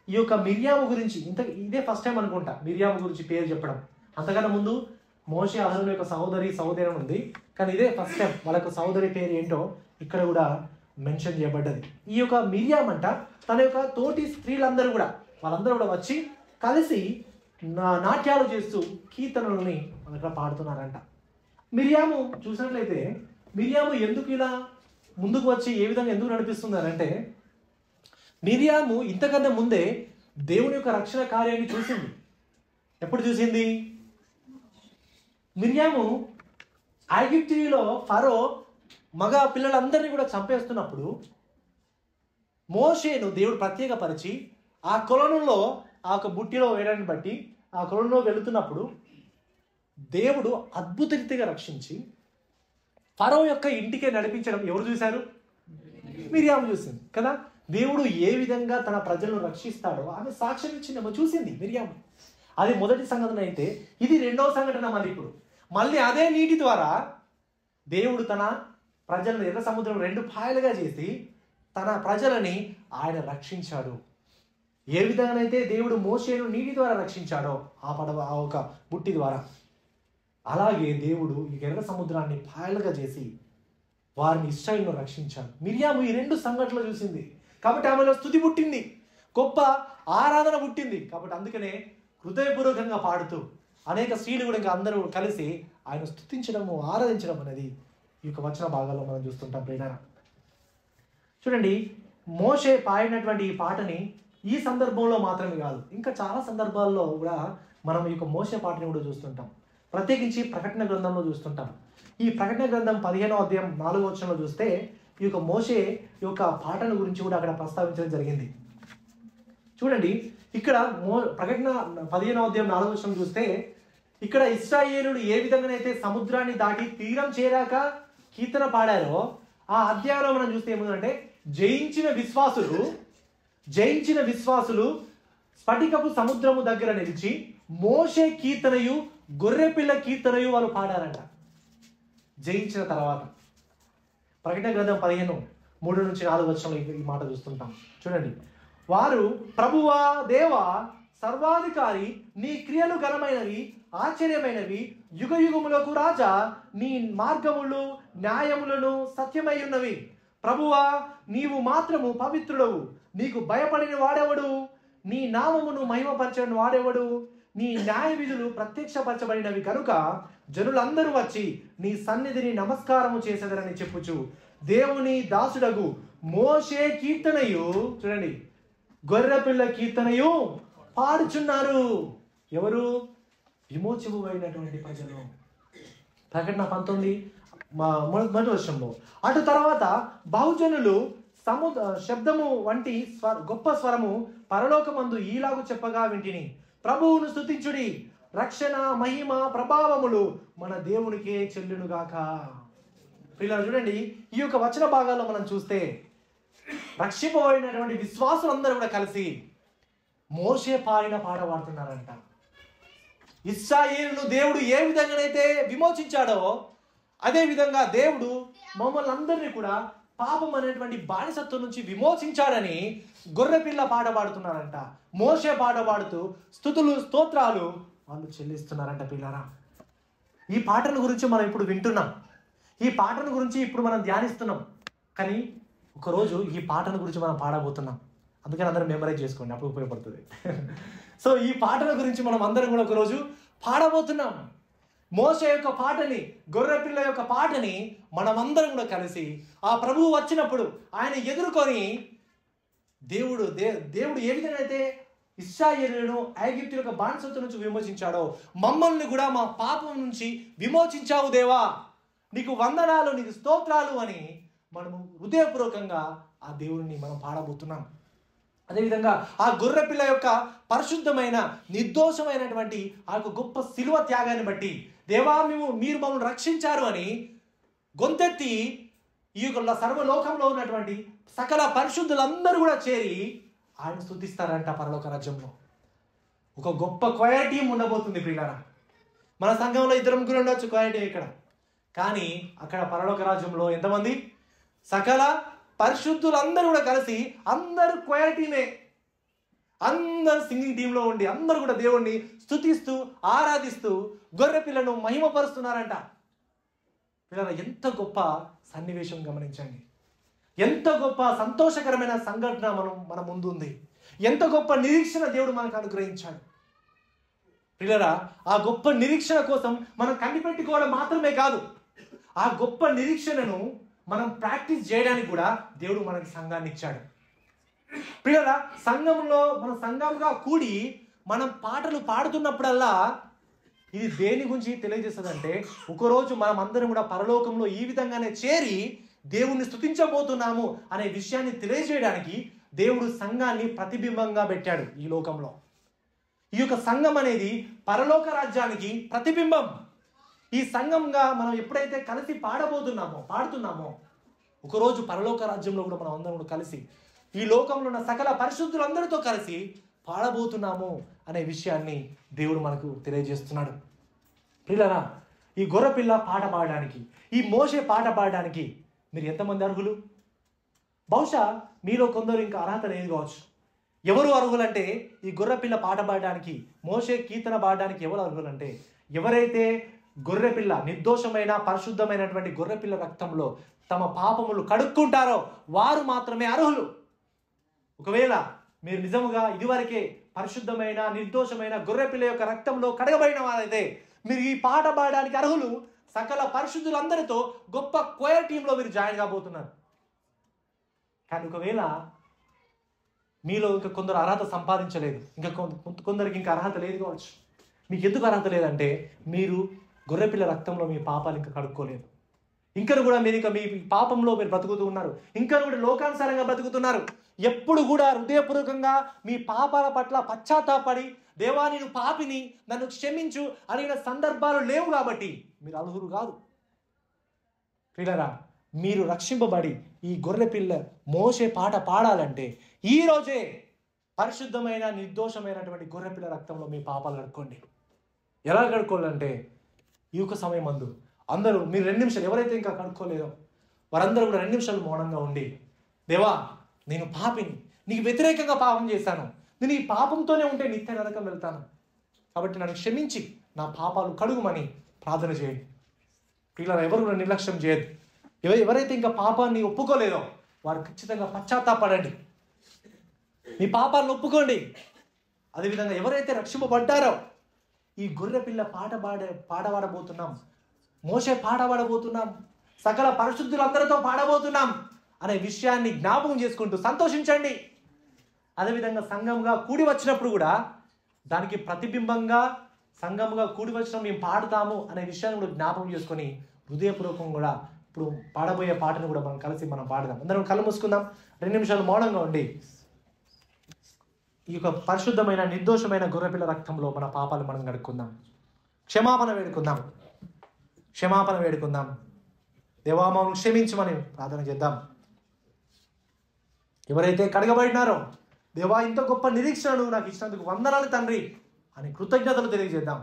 ఈ యొక్క మిర్యాము గురించి ఇదే ఫస్ట్ టైం అనుకుంటా మిర్యాము గురించి పేరు చెప్పడం. అంతకన్నా ముందు మోషే అహరోను యొక్క సహోదరి ఉంది, కానీ ఇదే ఫస్ట్ టైం వాళ్ళ యొక్క సహోదరి పేరు ఏంటో ఇక్కడ కూడా మెన్షన్ చేయబడ్డది. ఈ యొక్క మిర్యాము అంట తన యొక్క తోటి స్త్రీలందరూ కూడా వాళ్ళందరూ కూడా వచ్చి కలిసి నాట్యాలు చేస్తూ కీర్తనలని ఇక్కడ పాడుతున్నారంట. మిర్యాము చూసినట్లయితే మిర్యాము ఎందుకు ఇలా ముందుకు వచ్చి ఏ విధంగా ఎందుకు నడిపిస్తున్నారంటే, మిర్యాము ఇంతకన్నా ముందే దేవుని యొక్క రక్షణ కార్యాన్ని చూసింది. ఎప్పుడు చూసింది? మిర్యాము ఐగుప్తులో ఫరో మగ పిల్లలందరినీ కూడా చంపేస్తున్నప్పుడు మోషేను దేవుడు ప్రత్యేకపరిచి ఆ కొలనులో ఆ యొక్క బుట్టిలో వేయడాన్ని బట్టి ఆ కొలనులో వెళుతున్నప్పుడు దేవుడు అద్భుత రీతిగా రక్షించి ఫరో యొక్క ఇంటికే నడిపించడం ఎవరు చూశారు? మిర్యాము చూసింది కదా. దేవుడు ఏ విధంగా తన ప్రజలను రక్షిస్తాడో ఆమె సాక్ష్యం ఇచ్చిందేమో చూసింది మిర్యాము. అది మొదటి సంఘటన అయితే, ఇది రెండవ సంఘటన. మళ్ళీ అదే నీటి ద్వారా దేవుడు తన ప్రజలను ఎర్ర సముద్రం 2 పాయలుగా చేసి తన ప్రజలని ఆయన రక్షించాడు. ఏ విధంగానైతే దేవుడు మోషేను నీటి ద్వారా రక్షించాడో ఆ ఒక బుట్టి ద్వారా, అలాగే దేవుడు ఈ ఎర్ర సముద్రాన్ని పాయలుగా చేసి వారిని ఇశ్రాయేలును రక్షించాడు. మిర్యాము ఈ 2 సంఘటనలు చూసింది కాబట్టి ఆమెలో స్తుతి పుట్టింది, గొప్ప ఆరాధన పుట్టింది. కాబట్టి అందుకనే హృదయపూర్వకంగా పాడుతూ అనేక స్త్రీలు కూడా ఇంకా అందరూ కలిసి ఆయన స్తుతించడము, ఆరాధించడం అనేది ఈ యొక్క వచన భాగాల్లో మనం చూస్తుంటాం. ప్రియులారా, చూడండి, మోషే పాడినటువంటి ఈ పాటని ఈ సందర్భంలో మాత్రమే కాదు, ఇంకా చాలా సందర్భాల్లో కూడా మనం ఈ యొక్క మోషే పాటని కూడా చూస్తుంటాం. ప్రత్యేకించి ప్రకటన గ్రంథంలో చూస్తుంటాం. ఈ ప్రకటన గ్రంథం 15వ అధ్యాయం 4వ వచనంలో చూస్తే ఈ యొక్క మోషే యొక్క పాటల గురించి కూడా అక్కడ ప్రస్తావించడం జరిగింది. చూడండి, ఇక్కడ ప్రకటన 15వ అధ్యాయం 4వ వచనం చూస్తే ఇక్కడ ఇశ్రాయేలులు ఏ విధంగానైతే సముద్రాన్ని దాటి తీరం చేరాక కీర్తన పాడారో ఆ అధ్యాయంలో మనం చూస్తే ఏముందంటే, జయించిన విశ్వాసులు స్ఫటికపు సముద్రము దగ్గర నిలిచి మోషే కీర్తనయు గొర్రెపిల్ల కీర్తనయు వాళ్ళు పాడారంట జయించిన తర్వాత. ప్రకటన గ్రంథం 15:3-4 వచనంలో ఈ మాట చూస్తుంటాం. చూడండి, వారు ప్రభువా దేవా సర్వాధికారి, నీ క్రియలు ఘనమైనవి ఆశ్చర్యమైనవి, యుగ యుగములకు రాజా, నీ మార్గములు న్యాయములను సత్యమై ఉన్నవి. ప్రభువా, నీవు మాత్రము పవిత్రుడవు, నీకు భయపడిన వాడెవడు? నీ నామమును మహిమపరచని వాడెవడు? నీ న్యాయ విధులు ప్రత్యక్షపరచబడినవి కనుక జనులందరూ వచ్చి నీ సన్నిధిని నమస్కారము చేసేదరని చెప్పుచు దేవుని దాసుడగు మోషే కీర్తనయు, చూడండి, గొర్రెపిల్ల కీర్తనయు పాడుచున్నారు. ఎవరు? విమోచమైనటువంటి ప్రజలు. ప్రకటన 19 వర్షంలో. అటు తర్వాత బహుజనులు శబ్దము వంటి గొప్ప స్వరము పరలోకమందు ఈలాగు చెప్పగా వింటిని, ప్రభువును స్తుతించుడి, రక్షణ మహిమ ప్రభావములు మన దేవునికే చెల్లునుగాక. ఇలా చూడండి, ఈ యొక్క వచన భాగాల్లో మనం చూస్తే రక్షింపబడినటువంటి విశ్వాసులందరూ కూడా కలిసి మోషే పాడిన పాట పాడుతున్నారంట. ఇశ్రాయేలును దేవుడు ఏ విధంగానైతే విమోచించాడో అదే విధంగా దేవుడు మమ్మల్ని అందరినీ కూడా పాపం అనేటువంటి బానిసత్వం నుంచి విమోచించాడని గొర్రెపిల్ల పాట పాడుతున్నారంట. మోషే పాట పాడుతూ స్తుతులు స్తోత్రాలు వాళ్ళు చెల్లిస్తున్నారంట. పిల్లరా, ఈ పాటల గురించి మనం ఇప్పుడు వింటున్నాం, ఈ పాటల గురించి ఇప్పుడు మనం ధ్యానిస్తున్నాం. కానీ ఒకరోజు ఈ పాటల గురించి మనం పాడబోతున్నాం. అందుకని అందరం మెమరైజ్ చేసుకోండి, అప్పుడు ఉపయోగపడుతుంది. సో ఈ పాటల గురించి మనం అందరం కూడా ఒకరోజు పాడబోతున్నాం. మోషే యొక్క పాటని, గొర్రెపిల్ల యొక్క పాటని మనమందరం కూడా కలిసి ఆ ప్రభువు వచ్చినప్పుడు ఆయన ఎదుర్కొని దేవుడు ఏ విధంగా అయితే ఇశ్రాయేలును ఐగుప్తు యొక్క బానిసత్వం నుంచి విమోచించాడో మమ్మల్ని కూడా మా పాపం నుంచి విమోచించావు దేవా, నీకు వందనాలు, నీకు స్తోత్రాలు అని మనము హృదయపూర్వకంగా ఆ దేవుడిని మనం పాడబోతున్నాం. అదేవిధంగా ఆ గొర్రెపిల్ల యొక్క పరిశుద్ధమైన నిర్దోషమైనటువంటి ఆ యొక్క గొప్ప శిలువ త్యాగాన్ని బట్టి దేవా మీరు మమ్మల్ని రక్షించారు అని గొంతెత్తి ఈ యొక్క సర్వలోకంలో ఉన్నటువంటి సకల పరిశుద్ధులందరూ కూడా చేరి ఆయన స్తుతిస్తారంట. పరలోక రాజ్యంలో ఒక గొప్ప క్వైర్ టీం ఉండబోతుంది ప్రియులారా. మన సంఘంలో 2-3 ఉండొచ్చు క్వైర్ టీం ఇక్కడ, కానీ అక్కడ పరలోక రాజ్యంలో ఎంతమంది? సకల పరిశుద్ధులందరూ కూడా కలిసి అందరూ క్వైర్ టీమే, అందరూ సింగింగ్ టీంలో ఉండి అందరూ కూడా దేవుణ్ణి స్తుతిస్తూ ఆరాధిస్తూ గొర్రె పిల్లను మహిమపరుస్తున్నారంట. పిల్లల ఎంత గొప్ప సన్నివేశం గమనించండి. ఎంత గొప్ప సంతోషకరమైన సంఘటన మన ముందు ఉంది. ఎంత గొప్ప నిరీక్షణ దేవుడు మనకు అనుగ్రహించాడు. పిల్లరా, ఆ గొప్ప నిరీక్షణ కోసం మనం కనిపెట్టుకోవడం మాత్రమే కాదు, ఆ గొప్ప నిరీక్షణను మనం ప్రాక్టీస్ చేయడానికి కూడా దేవుడు మనకి సంఘాన్ని ఇచ్చాడు. పిల్లరా, మన సంఘంగా కూడి మనం పాటలు పాడుతున్నప్పుడల్లా ఇది దేని గురించి తెలియజేస్తుందంటే, ఒకరోజు మనం అందరం కూడా పరలోకంలో ఈ విధంగానే చేరి దేవుణ్ణి స్తుతించబోతున్నాము అనే విషయాన్ని తెలియజేయడానికి దేవుడు సంఘాన్ని ప్రతిబింబంగా పెట్టాడు ఈ లోకంలో. ఈ యొక్క సంఘం అనేది పరలోక రాజ్యానికి ప్రతిబింబం. ఈ సంఘంగా మనం ఎప్పుడైతే కలిసి పాడుతున్నామో ఒకరోజు పరలోక రాజ్యంలో కూడా మనం అందరం కూడా కలిసి ఈ లోకంలో ఉన్న సకల పరిశుద్ధులందరితో కలిసి పాడబోతున్నాము అనే విషయాన్ని దేవుడు మనకు తెలియజేస్తున్నాడు. పిల్లరా, ఈ గొర్రెపిల్ల పాట పాడడానికి, ఈ మోషే పాట పాడడానికి మీరు ఎంతమంది అర్హులు? బహుశా మీలో కొందరు ఇంకా అర్హత లేదు కావచ్చు. ఎవరు అర్హులంటే ఈ గొర్రెపిల్ల పాట పాడడానికి, మోషే కీర్తన పాడడానికి ఎవరు అర్హులంటే ఎవరైతే గొర్రెపిల్ల నిర్దోషమైన పరిశుద్ధమైనటువంటి గొర్రెపిల్ల రక్తంలో తమ పాపములు కడుక్కుంటారో వారు మాత్రమే అర్హులు. ఒకవేళ మీరు నిజముగా ఇదివరకే పరిశుద్ధమైన నిర్దోషమైన గొర్రెపిల్ల యొక్క రక్తంలో కడగబడిన వారైతే మీరు ఈ పాట పాడడానికి అర్హులు. సకల పరిశుద్ధులందరితో గొప్ప క్వైర్ టీంలో మీరు జాయిన్ కాబోతున్నారు. కానీ ఒకవేళ మీలో ఇంకా కొందరు అర్హత సంపాదించలేదు, ఇంకా కొందరికి ఇంకా అర్హత లేదు కావచ్చు. మీకు ఎందుకు అర్హత లేదంటే మీరు గొర్రెపిల్ల రక్తంలో మీ పాపాలు ఇంకా కడుక్కోలేదు. ఇంకా కూడా మీరు మీ పాపంలో మీరు బ్రతుకుతూ ఉన్నారు. ఇంకా కూడా లోకానుసారంగా బ్రతుకుతున్నారు. ఎప్పుడు కూడా హృదయపూర్వకంగా మీ పాపాల పట్ల పశ్చాత్తాపడి దేవా నేను పాపిని, నన్ను క్షమించు అడిగిన సందర్భాలు లేవు కాబట్టి మీరు అర్హులు కాదు. పిల్లరా, మీరు రక్షింపబడి ఈ గొర్రెపిల్ల మోషే పాట పాడాలంటే ఈ రోజే పరిశుద్ధమైన నిర్దోషమైనటువంటి గొర్రెపిల్ల రక్తంలో మీ పాపాలు కడుక్కోండి. ఎలా కడుక్కోవాలంటే ఈ యొక్క సమయం అందు అందరూ మీరు 2 నిమిషాలు, ఎవరైతే ఇంకా కడుక్కోలేదో వారందరూ కూడా 2 నిమిషాలు మౌనంగా ఉండి, దేవా నేను పాపిని, నీకు వ్యతిరేకంగా పాపం చేశాను, నేను ఈ పాపంతోనే ఉంటే నిత్య నరకం వెళ్తాను, కాబట్టి నన్ను క్షమించి నా పాపాలు కడుగుమని ప్రార్థన చేయండి. పిల్లలు ఎవరు కూడా నిర్లక్ష్యం చేయదు. ఎవరైతే ఇంకా పాపాన్ని ఒప్పుకోలేదో వారు ఖచ్చితంగా పశ్చాత్తాపడండి, మీ పాపాలను ఒప్పుకోండి. అదేవిధంగా ఎవరైతే రక్షింపబడ్డారో ఈ గొర్రెపిల్ల పాడబడబోతున్నాం, మోషే పాడబడబోతున్నాం, సకల పరిశుద్ధులందరితో పాడబోతున్నాం అనే విషయాన్ని జ్ఞాపకం చేసుకుంటూ సంతోషించండి. అదేవిధంగా సంఘంగా కూడి వచ్చినప్పుడు కూడా దానికి ప్రతిబింబంగా సంఘంగా కూడి వచ్చిన మేము పాడుతాము అనే విషయాన్ని కూడా జ్ఞాపకం చేసుకొని హృదయపూర్వకం కూడా ఇప్పుడు పాడబోయే పాటను కూడా మనం కలిసి పాడదాం. అందరం కళ్ళు మూసుకుందాం, 2 నిమిషాలు మౌనంగా ఉండి ఈ యొక్క పరిశుద్ధమైన నిర్దోషమైన గొర్రెపిల్ల రక్తంలో మన పాపాలు మనం కడుక్కుందాం. క్షమాపణ వేడుకుందాం. దేవా మమ్మల్ని క్షమించమని ప్రార్థన చేద్దాం. ఎవరైతే కడగబడినారో దేవా ఇంత గొప్ప నిరీక్షణను నాకు ఇచ్చినందుకు వందనాలు తండ్రి అని కృతజ్ఞతలు తెలియజేద్దాం.